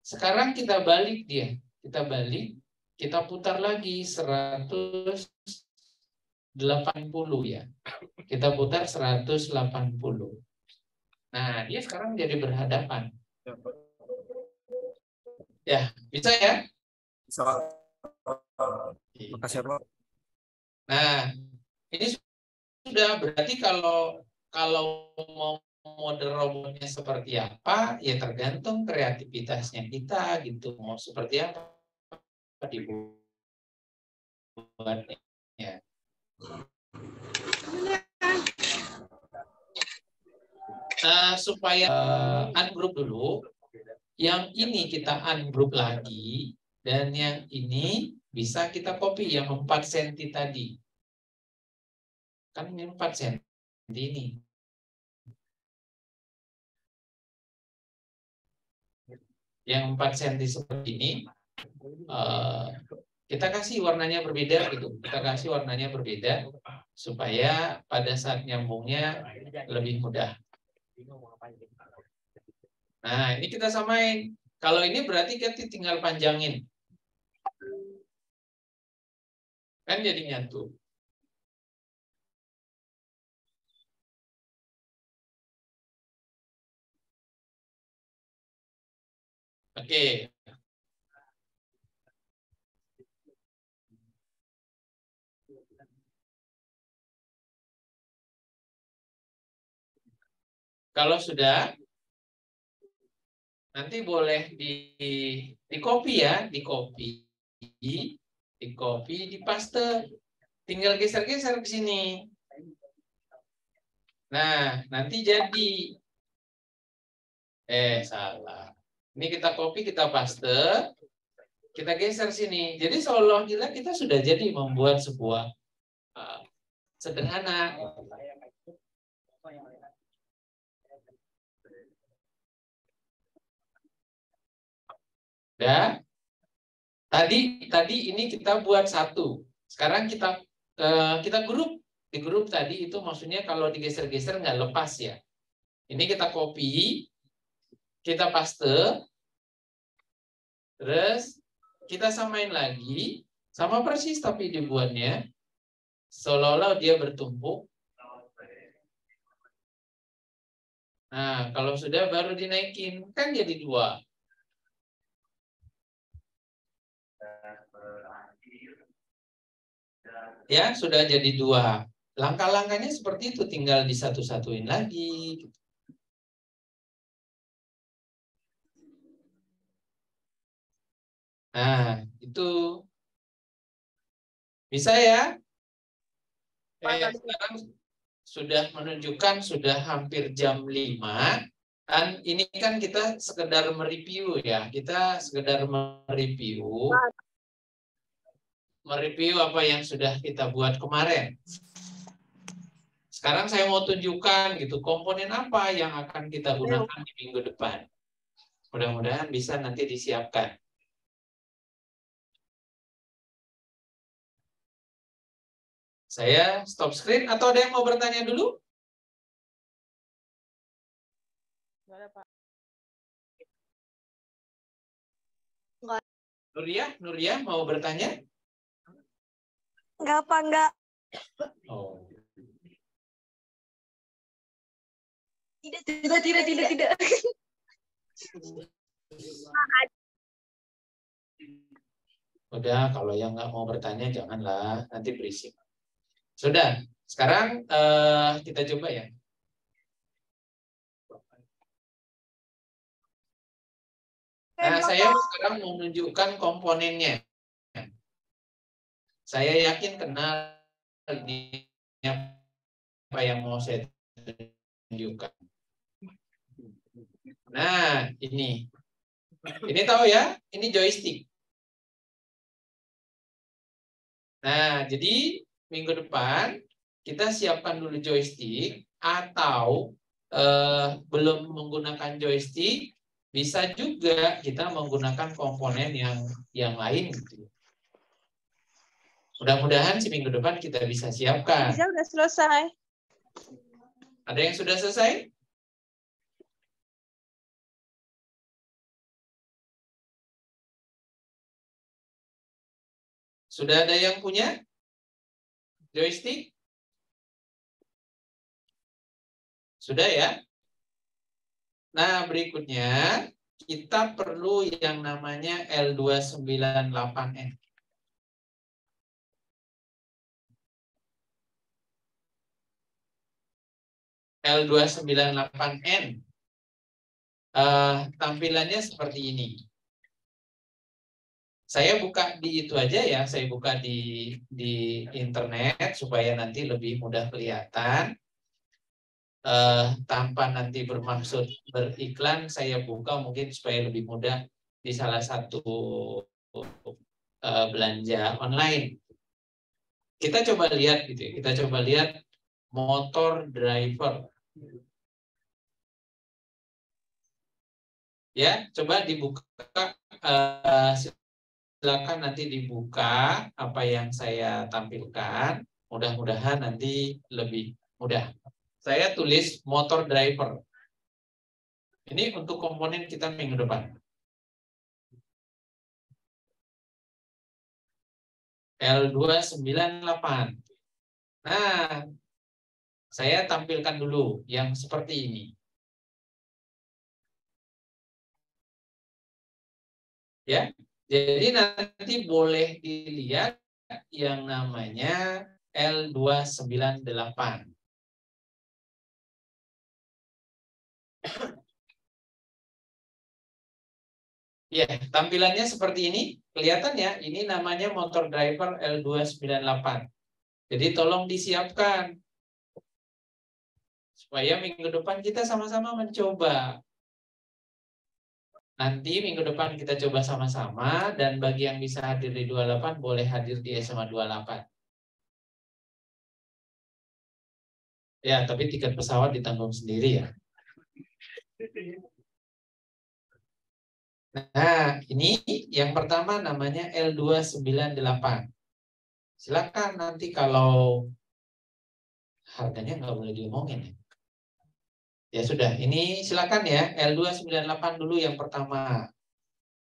Sekarang kita balik dia. Kita balik, kita putar lagi 180 ya. Kita putar 180. Nah, dia sekarang jadi berhadapan. Ya, bisa ya? Bisa. Makasih Pak. Nah, ini sudah berarti kalau mau model robotnya seperti apa, ya tergantung kreativitasnya kita gitu. Mau seperti apa dibuatnya. Nah, supaya ungroup dulu, yang ini kita ungroup lagi, dan yang ini bisa kita copy yang 4 cm tadi. Kan ini 4 cm ini. Yang 4 cm seperti ini, kita kasih warnanya berbeda gitu. Kita kasih warnanya berbeda supaya pada saat nyambungnya lebih mudah. Nah, ini kita samain. Kalau ini berarti kita tinggal panjangin. Kan jadi nyatu. Oke. Kalau sudah, nanti boleh di copy ya, di copy, di paste, tinggal geser-geser ke sini. Nah, nanti jadi, salah. Ini kita copy, kita paste, kita geser sini. Jadi seolah-olah kita sudah jadi membuat sebuah sederhana. Ya, tadi ini kita buat satu. Sekarang kita grup. Di grup tadi itu maksudnya kalau digeser-geser nggak lepas ya. Ini kita copy, kita paste, terus kita samain lagi, sama persis tapi dibuatnya seolah-olah dia bertumpuk. Nah, kalau sudah baru dinaikin, kan jadi 2. Ya, sudah jadi 2. Langkah-langkahnya seperti itu, tinggal disatu-satuin lagi. Nah, itu bisa ya? Sekarang sudah menunjukkan sudah hampir jam 5. Dan ini kan kita sekedar mereview ya. Kita sekedar mereview apa yang sudah kita buat kemarin. Sekarang saya mau tunjukkan gitu komponen apa yang akan kita gunakan di minggu depan. Mudah-mudahan bisa nanti disiapkan. Saya stop screen atau ada yang mau bertanya dulu? Enggak ada, Pak. Nuria mau bertanya? Enggak, Pak, enggak. Oh. Tidak. Udah, kalau yang nggak mau bertanya janganlah, nanti berisik. Sudah, Sekarang kita coba ya. Nah, saya sekarang mau menunjukkan komponennya. Saya yakin kenal ini apa yang mau saya tunjukkan. Nah, ini tahu ya, ini joystick. Nah, jadi minggu depan kita siapkan dulu joystick, atau belum menggunakan joystick, bisa juga kita menggunakan komponen yang lain. Mudah-mudahan si minggu depan kita bisa siapkan. Bisa udah selesai. Ada yang sudah selesai? Sudah ada yang punya joystick? Sudah ya? Nah, berikutnya kita perlu yang namanya L298N. L298N. Tampilannya seperti ini. Saya buka di itu aja ya, saya buka di internet supaya nanti lebih mudah kelihatan. Tanpa nanti bermaksud beriklan, saya buka mungkin supaya lebih mudah di salah satu belanja online. Kita coba lihat gitu ya. Kita coba lihat motor driver. Ya, coba dibuka, silakan nanti dibuka apa yang saya tampilkan. Mudah-mudahan nanti lebih mudah. Saya tulis motor driver. Ini untuk komponen kita minggu depan. L298. Nah, saya tampilkan dulu yang seperti ini. Ya, jadi nanti boleh dilihat yang namanya L298. Ya, tampilannya seperti ini. Kelihatan ya, ini namanya motor driver L298. Jadi tolong disiapkan. Supaya minggu depan kita sama-sama mencoba. Nanti minggu depan kita coba sama-sama, dan bagi yang bisa hadir di 28 boleh hadir di SMA 28. Ya, tapi tiket pesawat ditanggung sendiri ya. Nah, ini yang pertama namanya L298. Silakan nanti kalau harganya nggak boleh diomongin ya. Ya sudah, ini silakan ya, L298 dulu yang pertama.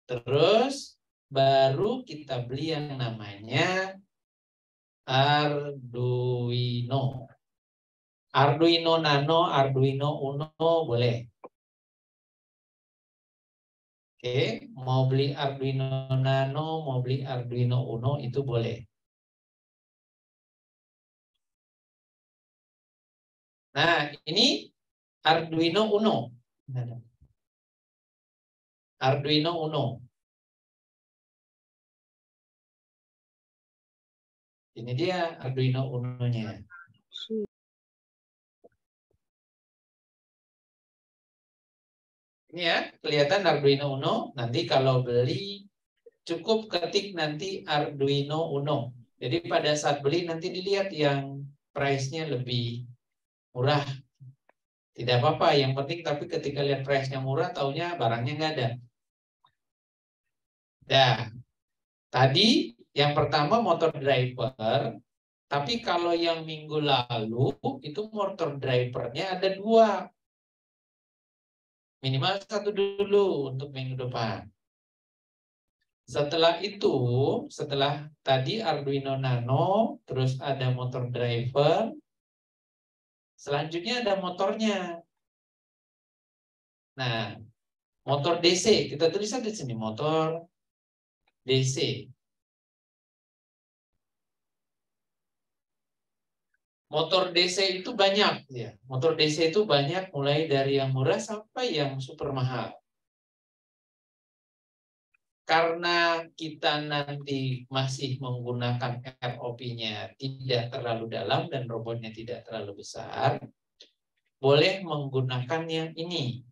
Terus baru kita beli yang namanya Arduino. Arduino Nano, Arduino Uno boleh. Oke, mau beli Arduino Nano, mau beli Arduino Uno itu boleh. Nah, ini Arduino Uno. Arduino Uno. Ini dia Arduino Uno-nya. Ini ya, kelihatan Arduino Uno. Nanti kalau beli cukup ketik nanti Arduino Uno. Jadi pada saat beli nanti dilihat yang price-nya lebih murah. Tidak apa-apa, yang penting tapi ketika lihat price-nya murah, taunya barangnya nggak ada. Nah, tadi yang pertama motor driver, tapi kalau yang minggu lalu itu motor drivernya ada 2. Minimal 1 dulu untuk minggu depan. Setelah itu, setelah tadi Arduino Nano, terus ada motor driver, selanjutnya ada motornya. Nah, motor DC, kita tulis di sini motor DC. Motor DC itu banyak ya. Motor DC itu banyak mulai dari yang murah sampai yang super mahal. Karena kita nanti masih menggunakan ROP-nya tidak terlalu dalam dan robotnya tidak terlalu besar, boleh menggunakan yang ini.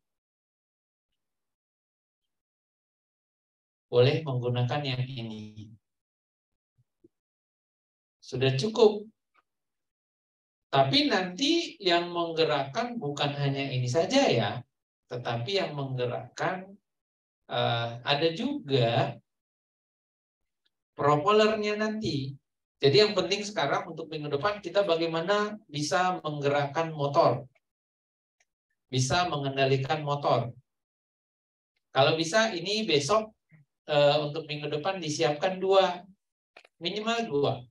Boleh menggunakan yang ini. Sudah cukup. Tapi nanti yang menggerakkan bukan hanya ini saja ya, tetapi yang menggerakkan ada juga propellernya nanti. Jadi yang penting sekarang untuk minggu depan kita bagaimana bisa menggerakkan motor, bisa mengendalikan motor. Kalau bisa ini besok untuk minggu depan disiapkan 2, minimal 2.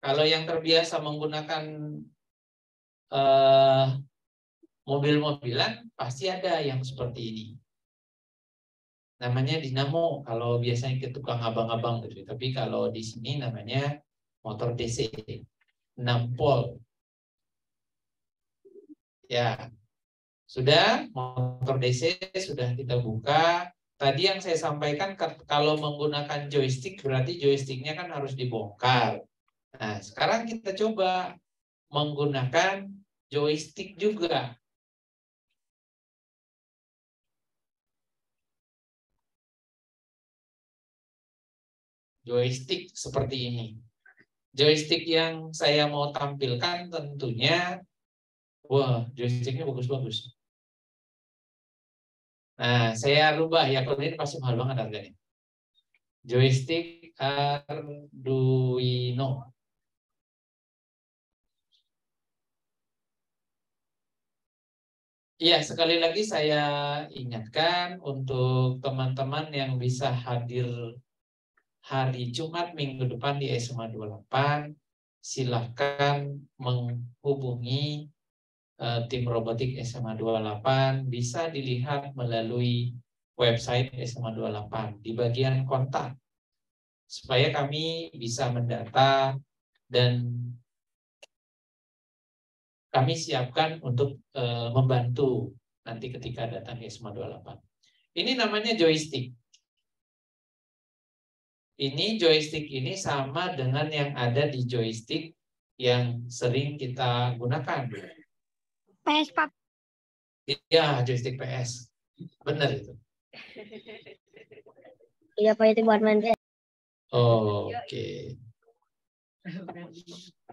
Kalau yang terbiasa menggunakan mobil-mobilan pasti ada yang seperti ini. Namanya dinamo kalau biasanya ke tukang abang-abang gitu. Tapi kalau di sini namanya motor DC 6 volt. Ya. Sudah motor DC sudah kita buka. Tadi yang saya sampaikan kalau menggunakan joystick berarti joysticknya kan harus dibongkar. Nah, sekarang kita coba menggunakan joystick juga. Joystick seperti ini. Joystick yang saya mau tampilkan tentunya, wah, joysticknya bagus-bagus. Nah, saya rubah ya, kalau ini pasti mahal banget harganya. Joystick Arduino. Iya, sekali lagi saya ingatkan untuk teman-teman yang bisa hadir hari Jumat minggu depan di SMA 28, silahkan menghubungi tim robotik SMA 28, bisa dilihat melalui website SMA 28 di bagian kontak, supaya kami bisa mendata dan kami siapkan untuk membantu nanti ketika datang ke SMA 28. Ini namanya joystick. Ini joystick ini sama dengan yang ada di joystick yang sering kita gunakan. PS, Pak. Iya, joystick PS. Benar itu. Iya, Pak, itu buat main PS. Oke.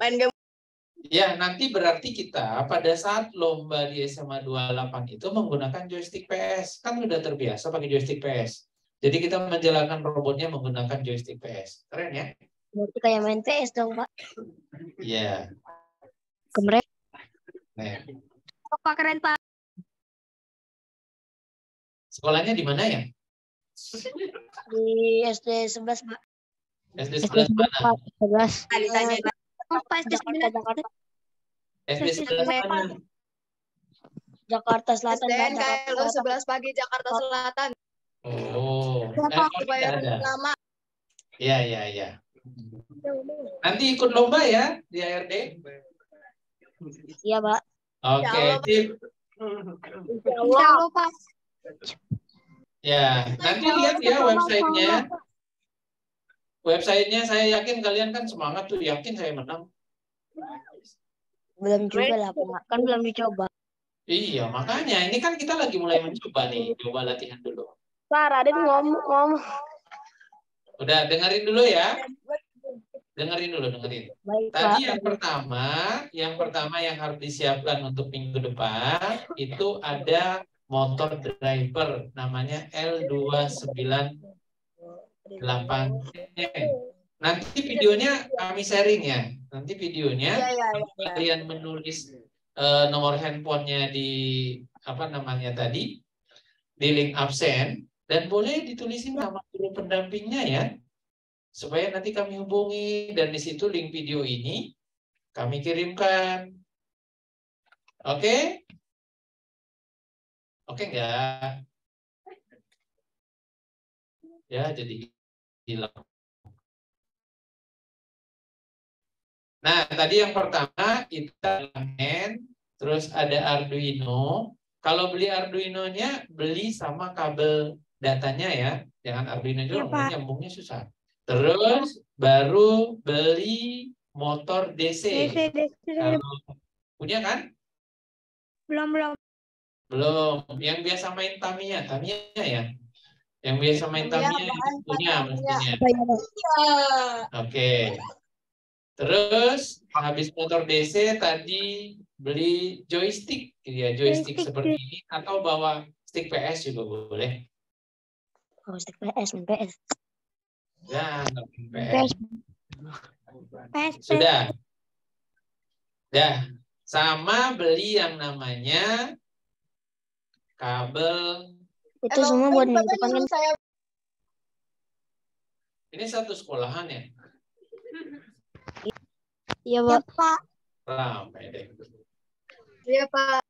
Main game. Ya, nanti berarti kita pada saat lomba di SMA 28 itu menggunakan joystick PS. Kan udah terbiasa pakai joystick PS. Jadi kita menjalankan robotnya menggunakan joystick PS. Keren ya? Berarti kayak main PS dong, Pak. Iya. Keren. Nah, Pak, keren, Pak. sekolahnya di mana ya? Di SD 11, Pak. SD 11 mana? 11. Ditanya. Pak, SD 11. SD 11 mana? Jakarta Selatan, Pak. SDN 11 pagi Jakarta Selatan. Oh, Supaya ada. lama. Iya. Nanti ikut lomba ya di ARD? Iya, Pak. Oke, Tip. Insya Allah, Pak. Ya, nanti lihat ya websitenya. Websitenya saya yakin kalian kan semangat tuh, yakin saya menang. Belum juga lah, Pak. Kan belum dicoba. Iya, makanya ini kan kita lagi mulai mencoba nih, coba latihan dulu. Pak, Raden ngomong. Udah, dengerin dulu ya. Dengerin. Baik, Tadi Pak. yang pertama yang harus disiapkan untuk minggu depan itu ada motor driver namanya L298N. Nanti videonya kami sharing ya. Nanti videonya kalian menulis nomor handphonenya di tadi di link absen dan boleh ditulisin nama guru pendampingnya ya. Supaya nanti kami hubungi dan di situ link video ini kami kirimkan. Oke? Oke enggak? Ya, jadi hilang. Nah, tadi yang pertama itu hand, terus ada Arduino. Kalau beli Arduino-nya, beli sama kabel datanya ya. Jangan Arduino juga, nyambungnya susah. Terus baru beli motor DC. Kalau punya kan? Belum. Belum. Yang biasa main Tamiya ya? Yang biasa main Tamiya itu punya mestinya. Oke. Terus habis motor DC tadi beli joystick, ya joystick seperti ini atau bawa stick PS juga boleh. Oh, stick PS, main PS. Ya, PS. Sudah. Dah. Sama beli yang namanya kabel. Itu semua buat minggu depan kan? Ini satu sekolahan ya? Iya, Pak. Ramai deh. Iya, Pak.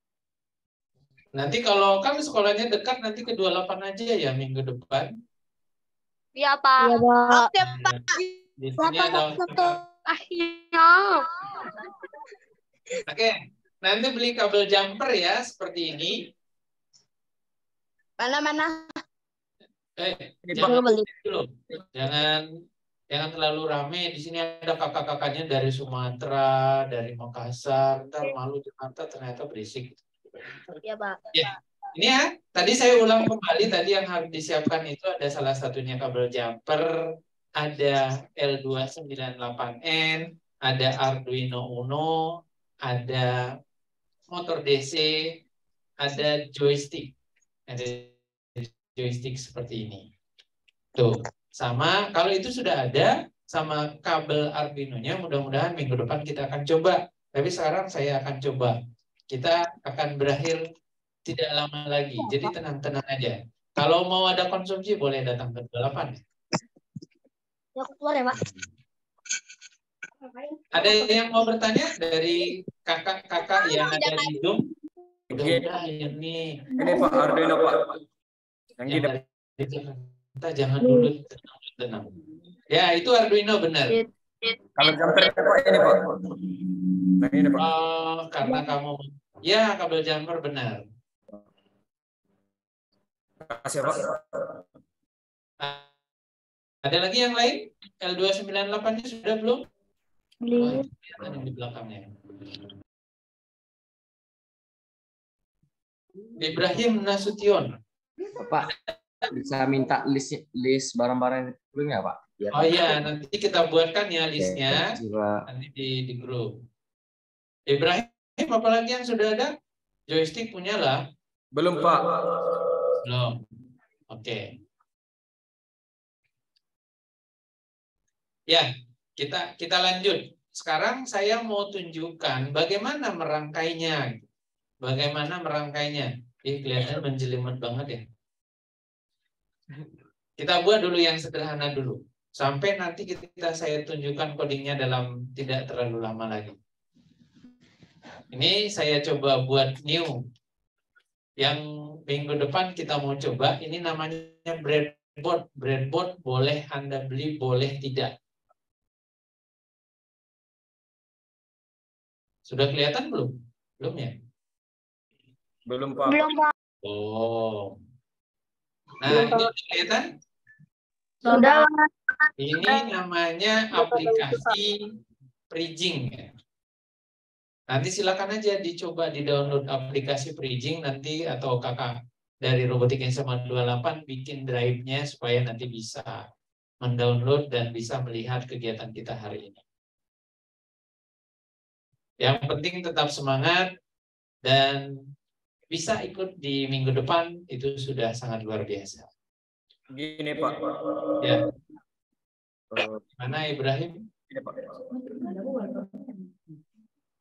Nanti kalau kan sekolahnya dekat, nanti ke 28 aja ya minggu depan. Iya, Pak. Iya, Pak. Oke, Pak. Di sini ada. Iya. Oke, nanti beli kabel jumper ya, seperti ini. Mana? Jangan dulu. Jangan terlalu rame. Di sini ada kakak-kakaknya dari Sumatera, dari Makassar. Ntar malu Jakarta ternyata berisik. Iya, Pak. Ya. Ini ya, tadi saya ulang kembali. Tadi yang harus disiapkan itu ada salah satunya kabel jumper, ada L298N, ada Arduino Uno, ada motor DC, ada joystick. Ada joystick seperti ini. Tuh. Sama, kalau itu sudah ada, sama kabel Arduino-nya, mudah-mudahan minggu depan kita akan coba. Tapi sekarang saya akan coba. Kita akan berakhir tidak lama lagi. Jadi tenang-tenang aja. Kalau mau ada konsumsi, boleh datang ke 28. Ya, aku keluar ya, Pak. Ada yang mau bertanya dari kakak-kakak yang ada di Zoom? Udah ini. Ini Pak Arduino, Pak. Yang gini. Kita jangan dulu tenang. Ya, itu Arduino benar. Kalau jumper Pak ini, Pak. Yang ini, Pak. Oh, karena kamu ya kabel jumper benar. Kasih, Pak. Ada lagi yang lain? L298-nya sudah belum? Belum. Kelihatan yang di belakangnya. Ibrahim Nasution. Pak, bisa minta list barang-barang dulu nggak, Pak? Biar Oh iya, nanti kita buatkan ya listnya. Pak. Nanti di grup. Ibrahim, apalagi yang sudah ada? Joystick punya lah. Belum, Pak. Belum. Oke. Ya, kita lanjut. Sekarang saya mau tunjukkan bagaimana merangkainya. Bagaimana merangkainya. Kelihatan menjelimet banget ya. Kita buat dulu yang sederhana dulu. Sampai nanti saya tunjukkan codingnya dalam tidak terlalu lama lagi. Ini saya coba buat new. Yang minggu depan kita mau coba. Ini namanya breadboard. Breadboard boleh Anda beli, boleh tidak. Sudah kelihatan belum? Belum ya? Belum, Pak. Belum, Pak. Oh. Nah, ini udah kelihatan? Sudah. Ini namanya aplikasi Bridging ya. Nanti silakan aja dicoba di-download aplikasi Bridging nanti atau kakak dari Robotik SMA 28 bikin drive-nya supaya nanti bisa mendownload dan bisa melihat kegiatan kita hari ini. Yang penting tetap semangat dan bisa ikut di minggu depan, itu sudah sangat luar biasa. Gini, Pak. Ya. Mana Ibrahim? Gini, Pak.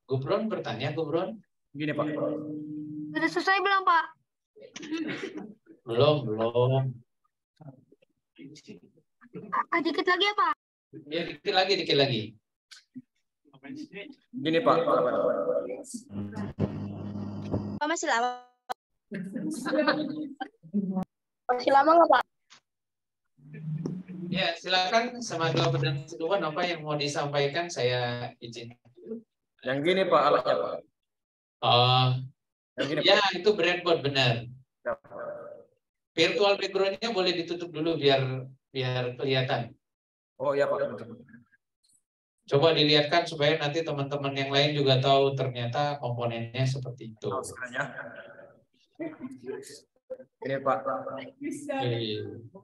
Gubron bertanya, Gubron? Gini, Pak. Sudah selesai belum, Pak? Belum. Dikit lagi ya, Pak? Ya, dikit lagi. Gini, Pak. Masih lama. Masih lama nggak, Pak? Ya, silakan sama dua pedang seduhan apa yang mau disampaikan saya izin. Yang gini Pak alatnya Pak. Oh, Yang gini ya Pak. itu breadboard benar. Ya, Virtual background-nya boleh ditutup dulu biar kelihatan. oh ya Pak. Coba dilihatkan supaya nanti teman-teman yang lain juga tahu ternyata komponennya seperti itu. Ini Pak.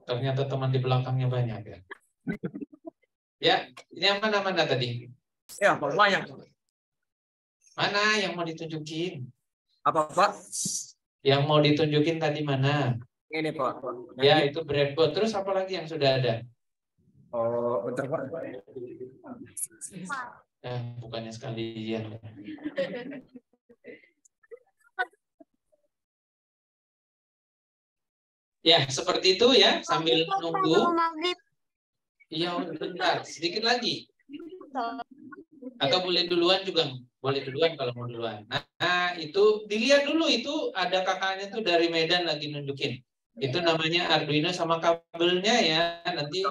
Ternyata teman di belakangnya banyak ya. Ya, ini yang mana tadi? Ya, Pak banyak. Mana yang mau ditunjukin? Apa Pak? Yang mau ditunjukin tadi mana? Ini Pak. Ya, itu breadboard. Terus apa lagi yang sudah ada? Oh, bentar Pak. Bukannya sekalian. Ya, seperti itu ya, sambil menunggu. Iya, bentar, sedikit lagi. Atau boleh duluan juga, boleh duluan kalau mau duluan. Nah, itu dilihat dulu, itu ada kakaknya tuh dari Medan lagi nunjukin. Itu namanya Arduino sama kabelnya ya. Nanti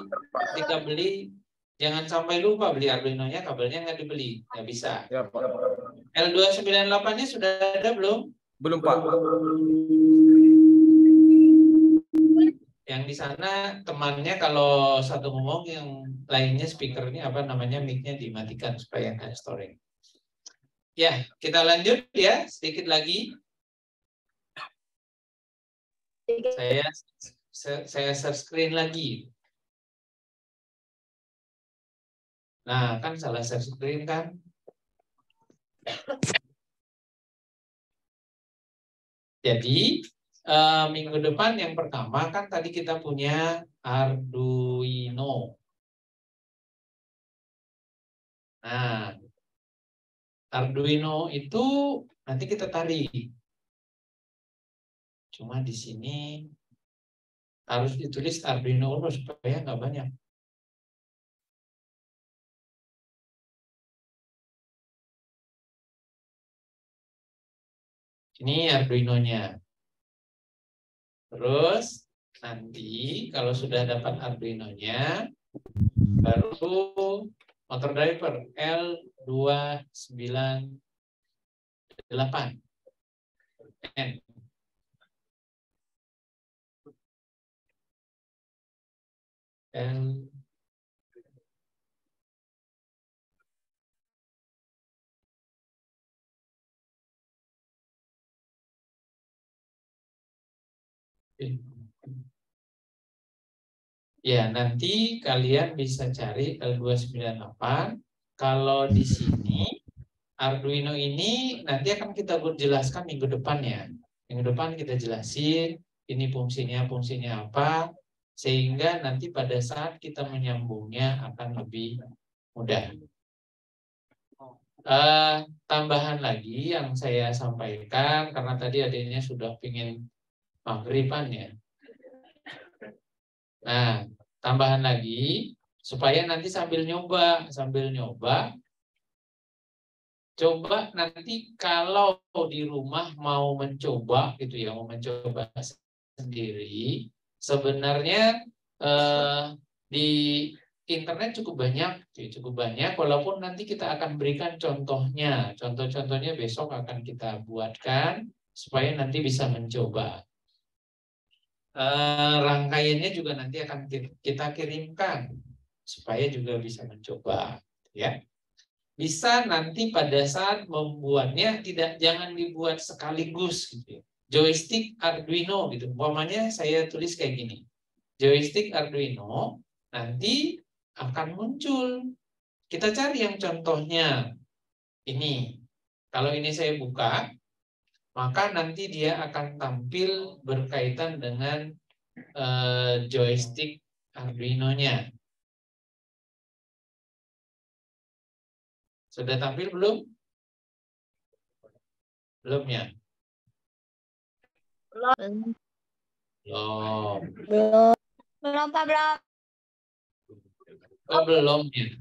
ketika beli, jangan sampai lupa beli Arduino-nya, kabelnya nggak dibeli, nggak bisa. Ya, Pak. L298-nya sudah ada belum? Belum Pak. Yang di sana temannya kalau satu ngomong, yang lainnya speakernya apa namanya mic-nya dimatikan supaya nggak storing. Ya, kita lanjut ya, sedikit lagi. Saya share screen lagi. Nah, kan salah share screen kan? Jadi minggu depan yang pertama kan tadi kita punya Arduino. Nah, Arduino itu nanti kita tarik. Cuma di sini harus ditulis Arduino Uno supaya nggak banyak. Ini Arduino-nya. Terus nanti kalau sudah dapat Arduino-nya, baru motor driver L298. N. L Ya, nanti kalian bisa cari L298. Kalau di sini Arduino ini nanti akan kita jelaskan minggu depan ya. Minggu depan kita jelasin ini fungsinya apa, sehingga nanti pada saat kita menyambungnya akan lebih mudah. Tambahan lagi yang saya sampaikan, karena tadi adanya sudah pingin maghriban ya. Nah, tambahan lagi supaya nanti sambil nyoba, coba nanti kalau di rumah mau mencoba gitu ya, mau mencoba sendiri, sebenarnya di internet cukup banyak, walaupun nanti kita akan berikan contohnya. Contoh-contohnya besok akan kita buatkan supaya nanti bisa mencoba. Rangkaiannya juga nanti akan kita kirimkan supaya juga bisa mencoba, ya. Bisa nanti pada saat membuatnya jangan dibuat sekaligus gitu ya. Joystick Arduino gitu. Umpamanya saya tulis kayak gini. Joystick Arduino nanti akan muncul. Kita cari yang contohnya ini. Kalau ini saya buka, maka nanti dia akan tampil berkaitan dengan joystick Arduino-nya. Sudah tampil belum? Belum ya? Belum. Belum. Belum, Pak, belum. Oh, belum ya?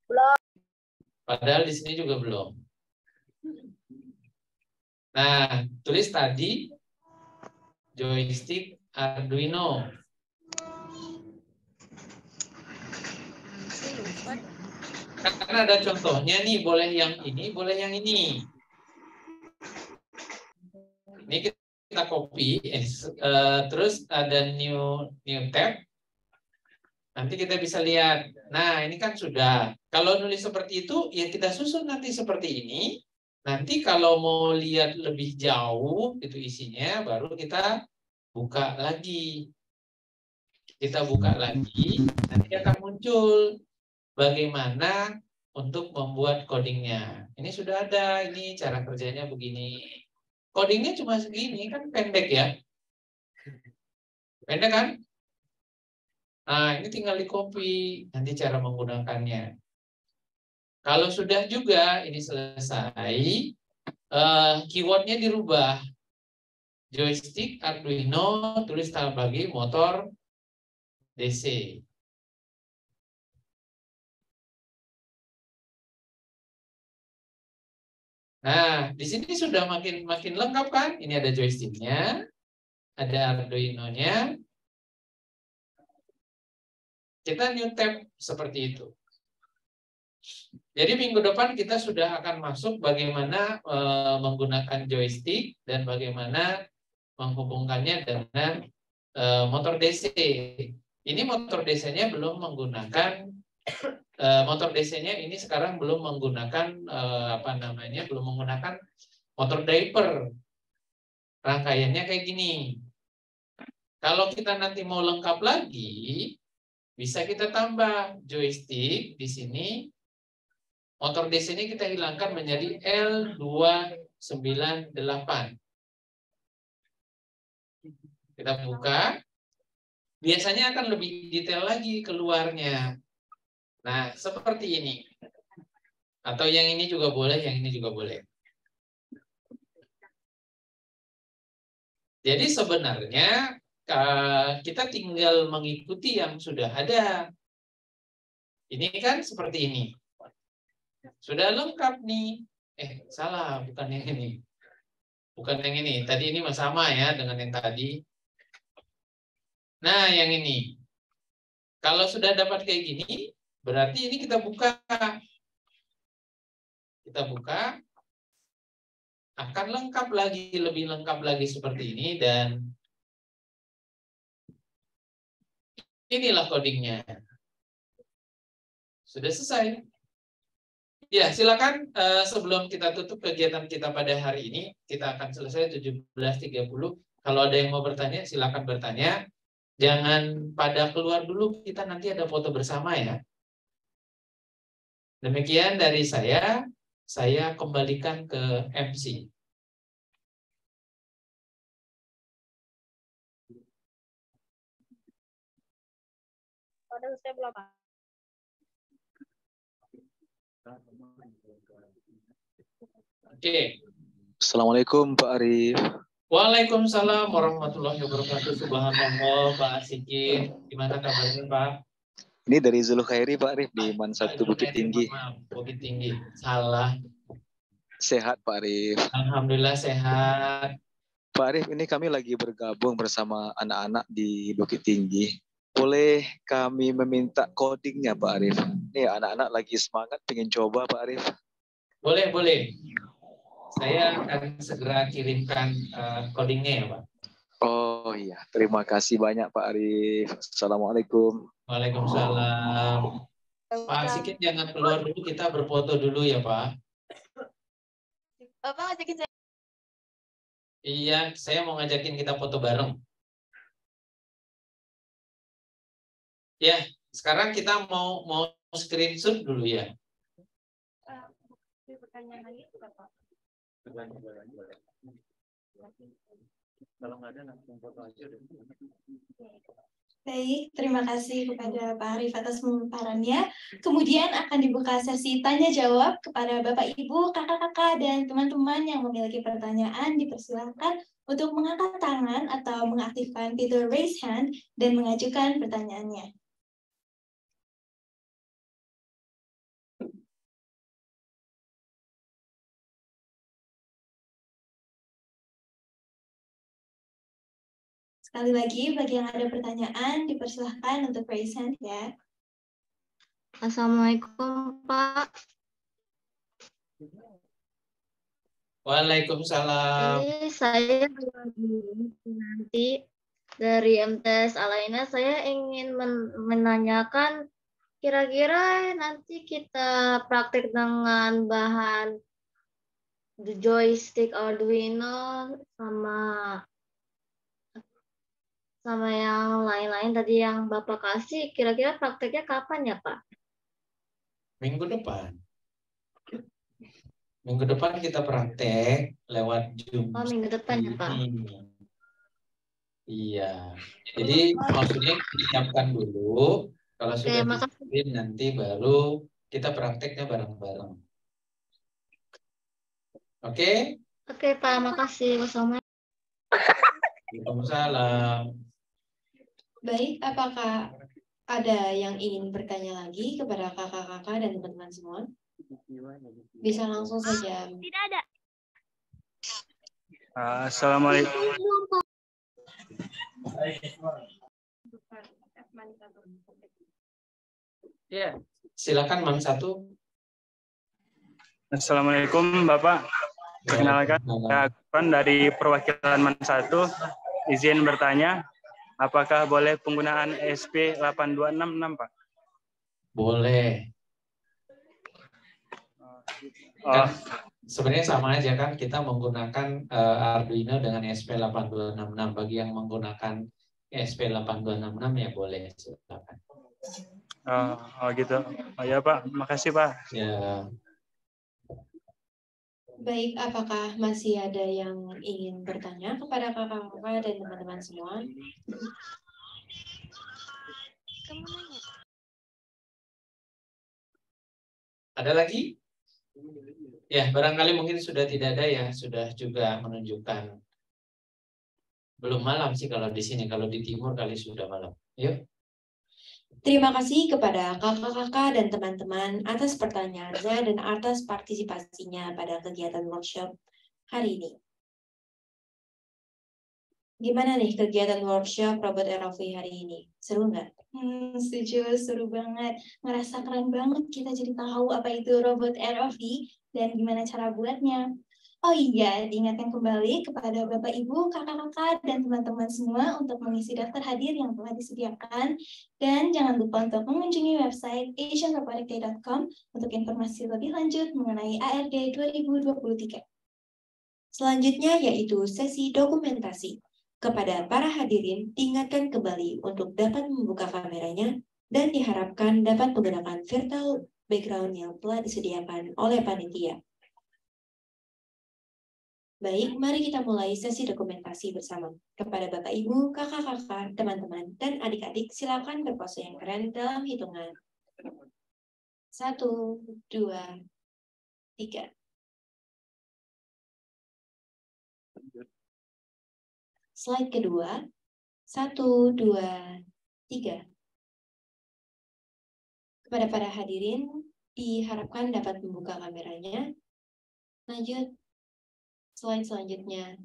Belum. Padahal di sini juga belum. Nah, tulis tadi joystick Arduino. Karena ada contohnya nih, boleh yang ini, boleh yang ini. Ini kita copy, terus ada new tab. Nanti kita bisa lihat. Nah, ini kan sudah. Kalau nulis seperti itu, ya kita susun nanti seperti ini. Nanti kalau mau lihat lebih jauh itu isinya, baru kita buka lagi. Kita buka lagi, nanti akan muncul bagaimana untuk membuat codingnya. Ini sudah ada, ini cara kerjanya begini. Codingnya cuma segini, kan pendek ya. Pendek kan? Nah, ini tinggal di copy, nanti cara menggunakannya. Kalau sudah juga ini selesai, keywordnya dirubah. Joystick, Arduino, tulis tambah lagi motor DC. Nah, di sini sudah makin lengkap kan? Ini ada joysticknya, ada Arduino-nya. Kita new tab seperti itu. Jadi minggu depan kita sudah akan masuk bagaimana menggunakan joystick dan bagaimana menghubungkannya dengan motor DC. Ini motor DC-nya belum menggunakan motor DC-nya ini sekarang belum menggunakan belum menggunakan motor diaper. Rangkaiannya kayak gini. Kalau kita nanti mau lengkap lagi, bisa kita tambah joystick di sini. Motor DC-nya kita hilangkan menjadi L298. Kita buka. Biasanya akan lebih detail lagi keluarnya. Nah, seperti ini. Atau yang ini juga boleh, yang ini juga boleh. Jadi sebenarnya kita tinggal mengikuti yang sudah ada. Ini kan seperti ini. Sudah lengkap nih. Salah, bukan yang ini. Bukan yang ini. Tadi ini sama ya dengan yang tadi. Nah, yang ini. Kalau sudah dapat kayak gini, berarti ini kita buka. Kita buka. Akan lengkap lagi, lebih lengkap lagi seperti ini. Dan inilah codingnya. Sudah selesai. Ya, silakan sebelum kita tutup kegiatan kita pada hari ini, kita akan selesai 17.30. Kalau ada yang mau bertanya, silakan bertanya. Jangan pada keluar dulu, kita nanti ada foto bersama ya. Demikian dari saya kembalikan ke MC. Saya belum. Oke. Assalamualaikum Pak Arif. Waalaikumsalam warahmatullahi wabarakatuh. Subhanallah, Pak Asikin. Gimana kabarnya, Pak? Ini dari Zulkhairi Pak Arif di Man 1 Bukit Tinggi. Maaf, Bukit Tinggi. Salah. Sehat Pak Arif. Alhamdulillah sehat. Pak Arif, ini kami lagi bergabung bersama anak-anak di Bukit Tinggi. Boleh kami meminta codingnya Pak Arif? Nih anak-anak lagi semangat pengen coba Pak Arif. Boleh, boleh. Saya akan segera kirimkan codingnya ya Pak. Oh iya, terima kasih banyak Pak Arif. Assalamualaikum. Waalaikumsalam. Pak Sikit jangan keluar dulu, kita berfoto dulu ya Pak. Bapak ngajakin saya. Iya, saya mau ngajakin kita foto bareng. Ya, sekarang kita mau screenshot dulu ya. Pertanyaan lagi Bapak. Kalau nggak ada langsung foto aja deh. Baik, terima kasih kepada Pak Arif atas pemaparannya. Kemudian akan dibuka sesi tanya jawab kepada Bapak Ibu, kakak-kakak, dan teman-teman yang memiliki pertanyaan. Dipersilakan untuk mengangkat tangan atau mengaktifkan fitur raise hand dan mengajukan pertanyaannya. Sekali lagi, bagi yang ada pertanyaan, dipersilahkan untuk raise hand ya. Assalamualaikum, Pak. Waalaikumsalam. Ini saya nanti dari MTS Alaina, saya ingin menanyakan kira-kira nanti kita praktik dengan bahan the joystick Arduino sama yang lain-lain tadi yang Bapak kasih, kira-kira prakteknya kapan ya, Pak? Minggu depan. Minggu depan kita praktek lewat Zoom. Oh, minggu depan ya, Pak? Iya. Jadi maksudnya siapkan dulu. Kalau sudah makasih. disiapin nanti baru kita prakteknya bareng-bareng. Oke? Oke, Pak. Makasih. Waalaikumsalam. Baik, apakah ada yang ingin bertanya lagi kepada kakak-kakak dan teman-teman semua? Bisa langsung saja. Tidak ada. Assalamualaikum. Ya, silakan Man 1. Assalamualaikum Bapak. Perkenalkan, saya Akpan dari perwakilan Man 1. Izin bertanya, apakah boleh penggunaan SP8266, Pak? Boleh. Kan sebenarnya sama aja kan, kita menggunakan Arduino dengan SP8266. Bagi yang menggunakan SP8266 ya boleh, silakan. Oh gitu. Oh ya Pak, makasih Pak. Ya. Baik, apakah masih ada yang ingin bertanya kepada kakak-kakak dan teman-teman semua? Ada lagi? Ya, barangkali mungkin sudah tidak ada ya, sudah juga menunjukkan. Belum malam sih kalau di sini, kalau di timur kali sudah malam. Yuk. Terima kasih kepada kakak-kakak dan teman-teman atas pertanyaannya dan atas partisipasinya pada kegiatan workshop hari ini. Gimana nih kegiatan workshop robot ROV hari ini? Seru nggak? Setuju, seru banget. Ngerasa keren banget kita jadi tahu apa itu robot ROV dan gimana cara buatnya. Oh iya, diingatkan kembali kepada Bapak Ibu, kakak-kakak, dan teman-teman semua untuk mengisi daftar hadir yang telah disediakan. Dan jangan lupa untuk mengunjungi website asianroboticday.com untuk informasi lebih lanjut mengenai ARD 2023. Selanjutnya yaitu sesi dokumentasi. Kepada para hadirin, diingatkan kembali untuk dapat membuka kameranya dan diharapkan dapat menggunakan virtual background yang telah disediakan oleh panitia. Baik, mari kita mulai sesi dokumentasi bersama. Kepada Bapak Ibu, kakak-kakak, teman-teman, dan adik-adik, silakan berpose yang keren dalam hitungan. 1, 2, 3. Slide kedua. 1, 2, 3. Kepada para hadirin, diharapkan dapat membuka kameranya. Lanjut. Slide selanjutnya.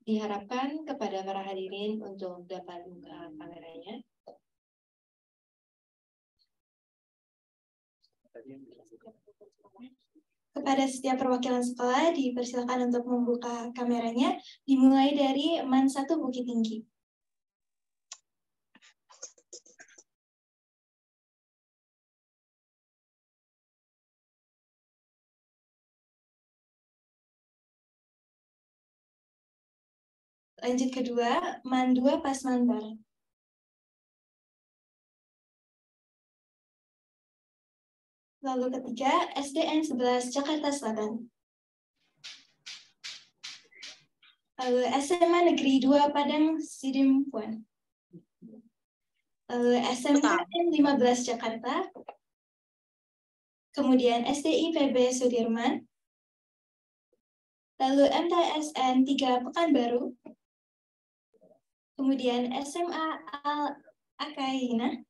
Diharapkan kepada para hadirin untuk dapat membuka kameranya. Kepada setiap perwakilan sekolah dipersilakan untuk membuka kameranya, dimulai dari MAN 1 Bukit Tinggi. Lanjut kedua, MAN 2 Pasman Barat. Lalu ketiga, SDN 11 Jakarta Selatan. Lalu SMA Negeri 2 Padang Sidimpuan. Lalu SMKN 15 Jakarta. Kemudian SDI PB Sudirman. Lalu MTSN 3 Pekanbaru. Kemudian SMA Al-Akaina.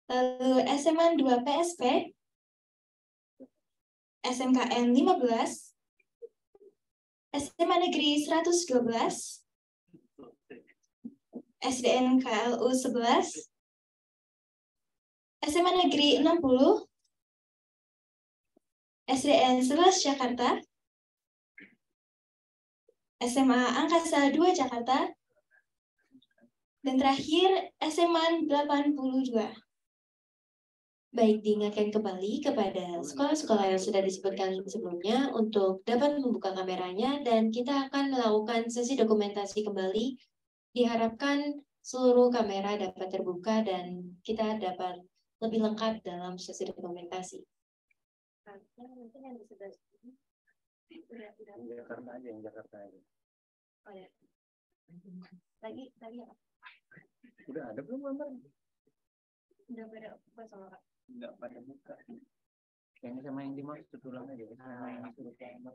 Lalu SMA 2 PSP. SMKN 15. SMA Negeri 112. SDN KLU 11, SMA Negeri 60, SDN 11 Jakarta, SMA Angkasa 2 Jakarta, dan terakhir SMA 82. Baik, diingatkan kembali kepada sekolah-sekolah yang sudah disebutkan sebelumnya untuk dapat membuka kameranya dan kita akan melakukan sesi dokumentasi kembali. Diharapkan seluruh kamera dapat terbuka dan kita dapat lebih lengkap dalam sesi dokumentasi. Jakarta aja, yang Jakarta aja. Oh ya. Lagi apa? Udah ada belum gambar? Udah pada buka sama Kak? Enggak pada buka. Kayaknya sama yang dimaksud ulang aja. Sama yang disuruh format.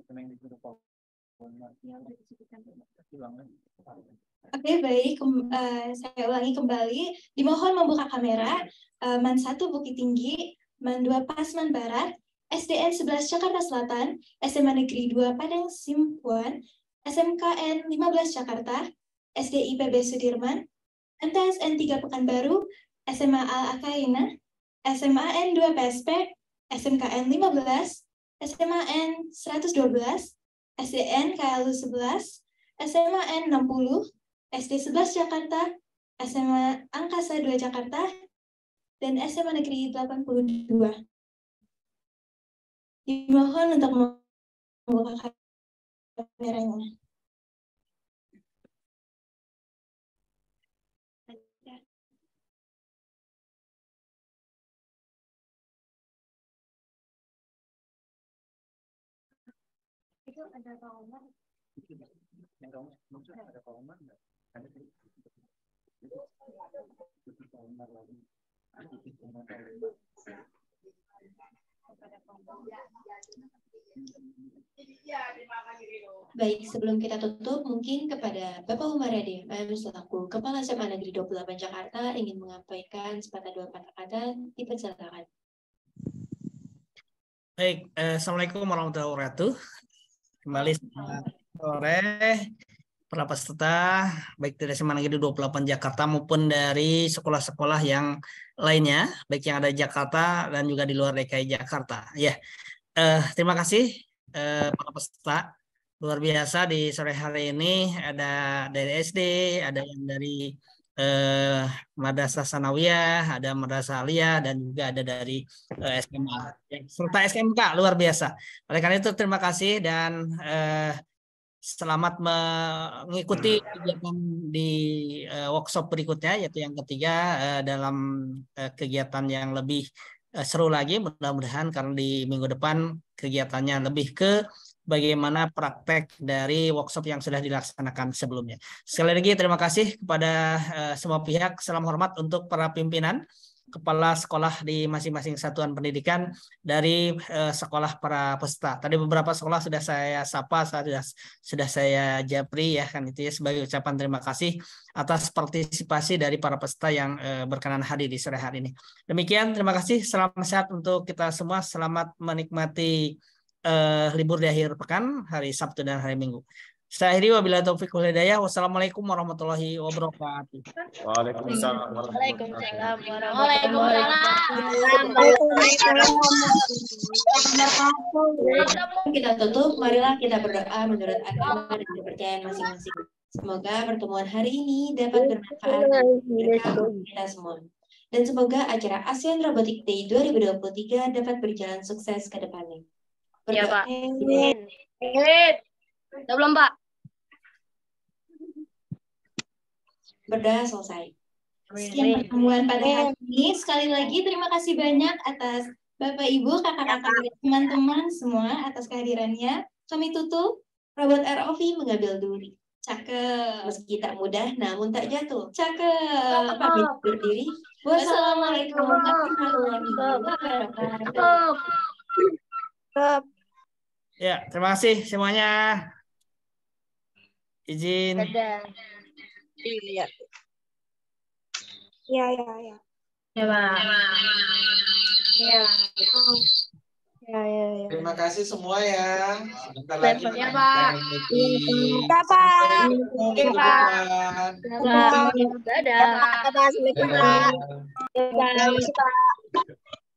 Sama yang disuruh format. Ya udah disebutkan. Ulang aja. Oke, baik. Saya ulangi kembali. Dimohon membuka kamera. MAN 1 Bukit Tinggi, MAN 2 Pasman Barat, SDN 11 Jakarta Selatan, SMA Negeri 2 Padang Simpuan, SMKN 15 Jakarta, SDIPB Sudirman, MTSN 3 Pekanbaru, SMA Al-Akaina, SMAN 2 PSP, SMKN 15, SMAN 112, SDN KLU 11, SMAN 60, SD 11 Jakarta, SMA Angkasa 2 Jakarta, dan SMA Negeri 82. Dimohon untuk membuka kameranya. Itu ada Pak Omar. Yang kamu maksudnya ada Pak Omar enggak? Ada sih. Pak Omar lagi. Baik, sebelum kita tutup, mungkin kepada Bapak Umar DMM selaku Kepala SMA Negeri 28 Jakarta ingin menyampaikan sepatah dua kata-kata, dipersilakan. Baik, Assalamualaikum warahmatullahi wabarakatuh. Kembali selamat sore para peserta baik dari SMA Negeri 28 Jakarta maupun dari sekolah-sekolah yang lainnya, baik yang ada di Jakarta dan juga di luar DKI Jakarta. Ya, terima kasih para peserta. Luar biasa di sore hari ini ada dari SD, ada yang dari Madrasah Sanawiyah, ada Madrasah Aliyah, dan juga ada dari SMA serta SMK. Luar biasa. Oleh karena itu terima kasih dan selamat mengikuti kegiatan di workshop berikutnya, yaitu yang ketiga dalam kegiatan yang lebih seru lagi mudah-mudahan, karena di minggu depan kegiatannya lebih ke bagaimana praktek dari workshop yang sudah dilaksanakan sebelumnya. Sekali lagi terima kasih kepada semua pihak. Salam hormat untuk para pimpinan, kepala sekolah di masing-masing satuan pendidikan dari sekolah para peserta. Tadi beberapa sekolah sudah saya sapa, sudah saya japri ya kan, itu ya sebagai ucapan terima kasih atas partisipasi dari para peserta yang berkenan hadir di sore hari ini. Demikian, terima kasih. Salam sehat untuk kita semua. Selamat menikmati libur di akhir pekan, hari Sabtu dan hari Minggu. Saya akhiri, wabillahi taufiq wal hidayah. Wassalamualaikum warahmatullahi wabarakatuh. Waalaikumsalam. Waalaikumsalam. Kita tutup, marilah kita berdoa menurut agama dan kepercayaan masing-masing. Semoga pertemuan hari ini dapat bermanfaat bagi kita semua. Dan semoga acara ASEAN Robotic Day 2023 dapat berjalan sukses ke depannya. Ya, Pak. Amin. Udah belum, Pak? Berdoa selesai. Sekian pertemuan pada hari ini. Sekali lagi terima kasih banyak atas Bapak Ibu, kakak-kakak, dan teman-teman semua atas kehadirannya. Kami tutup. Robot ROV mengambil duri. Cakep. Meski tak mudah, namun tak jatuh. Cakep. Kami berdiri. Wassalamualaikum warahmatullahi wabarakatuh. Ya, terima kasih semuanya. Izin. Dadah. Iya. Iya. Ya, Pak. Ya. Ya. Terima kasih semua ya. Sebentar lagi Ya, kita Pak. meeting. Ya, Pak. Sampai ketemu minggu Pak. depan. Dadah. Dadah. Assalamualaikum, Pak. Dadah.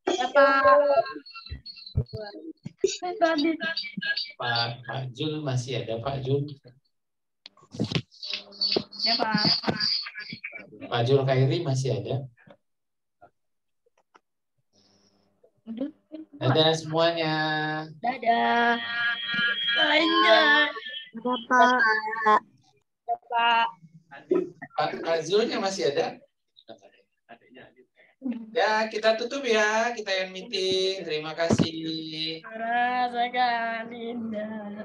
Ya, Pak. Pak Jul masih ada Pak Jul? Ya, Pak. Pak Jul Khairi masih ada? Dadah semuanya. Dadah. Lanjut. Dadah, Pak. Pak. Pak Zulnya masih ada? Ya, kita tutup ya. Kita yang meeting. Terima kasih. Rasakan indah.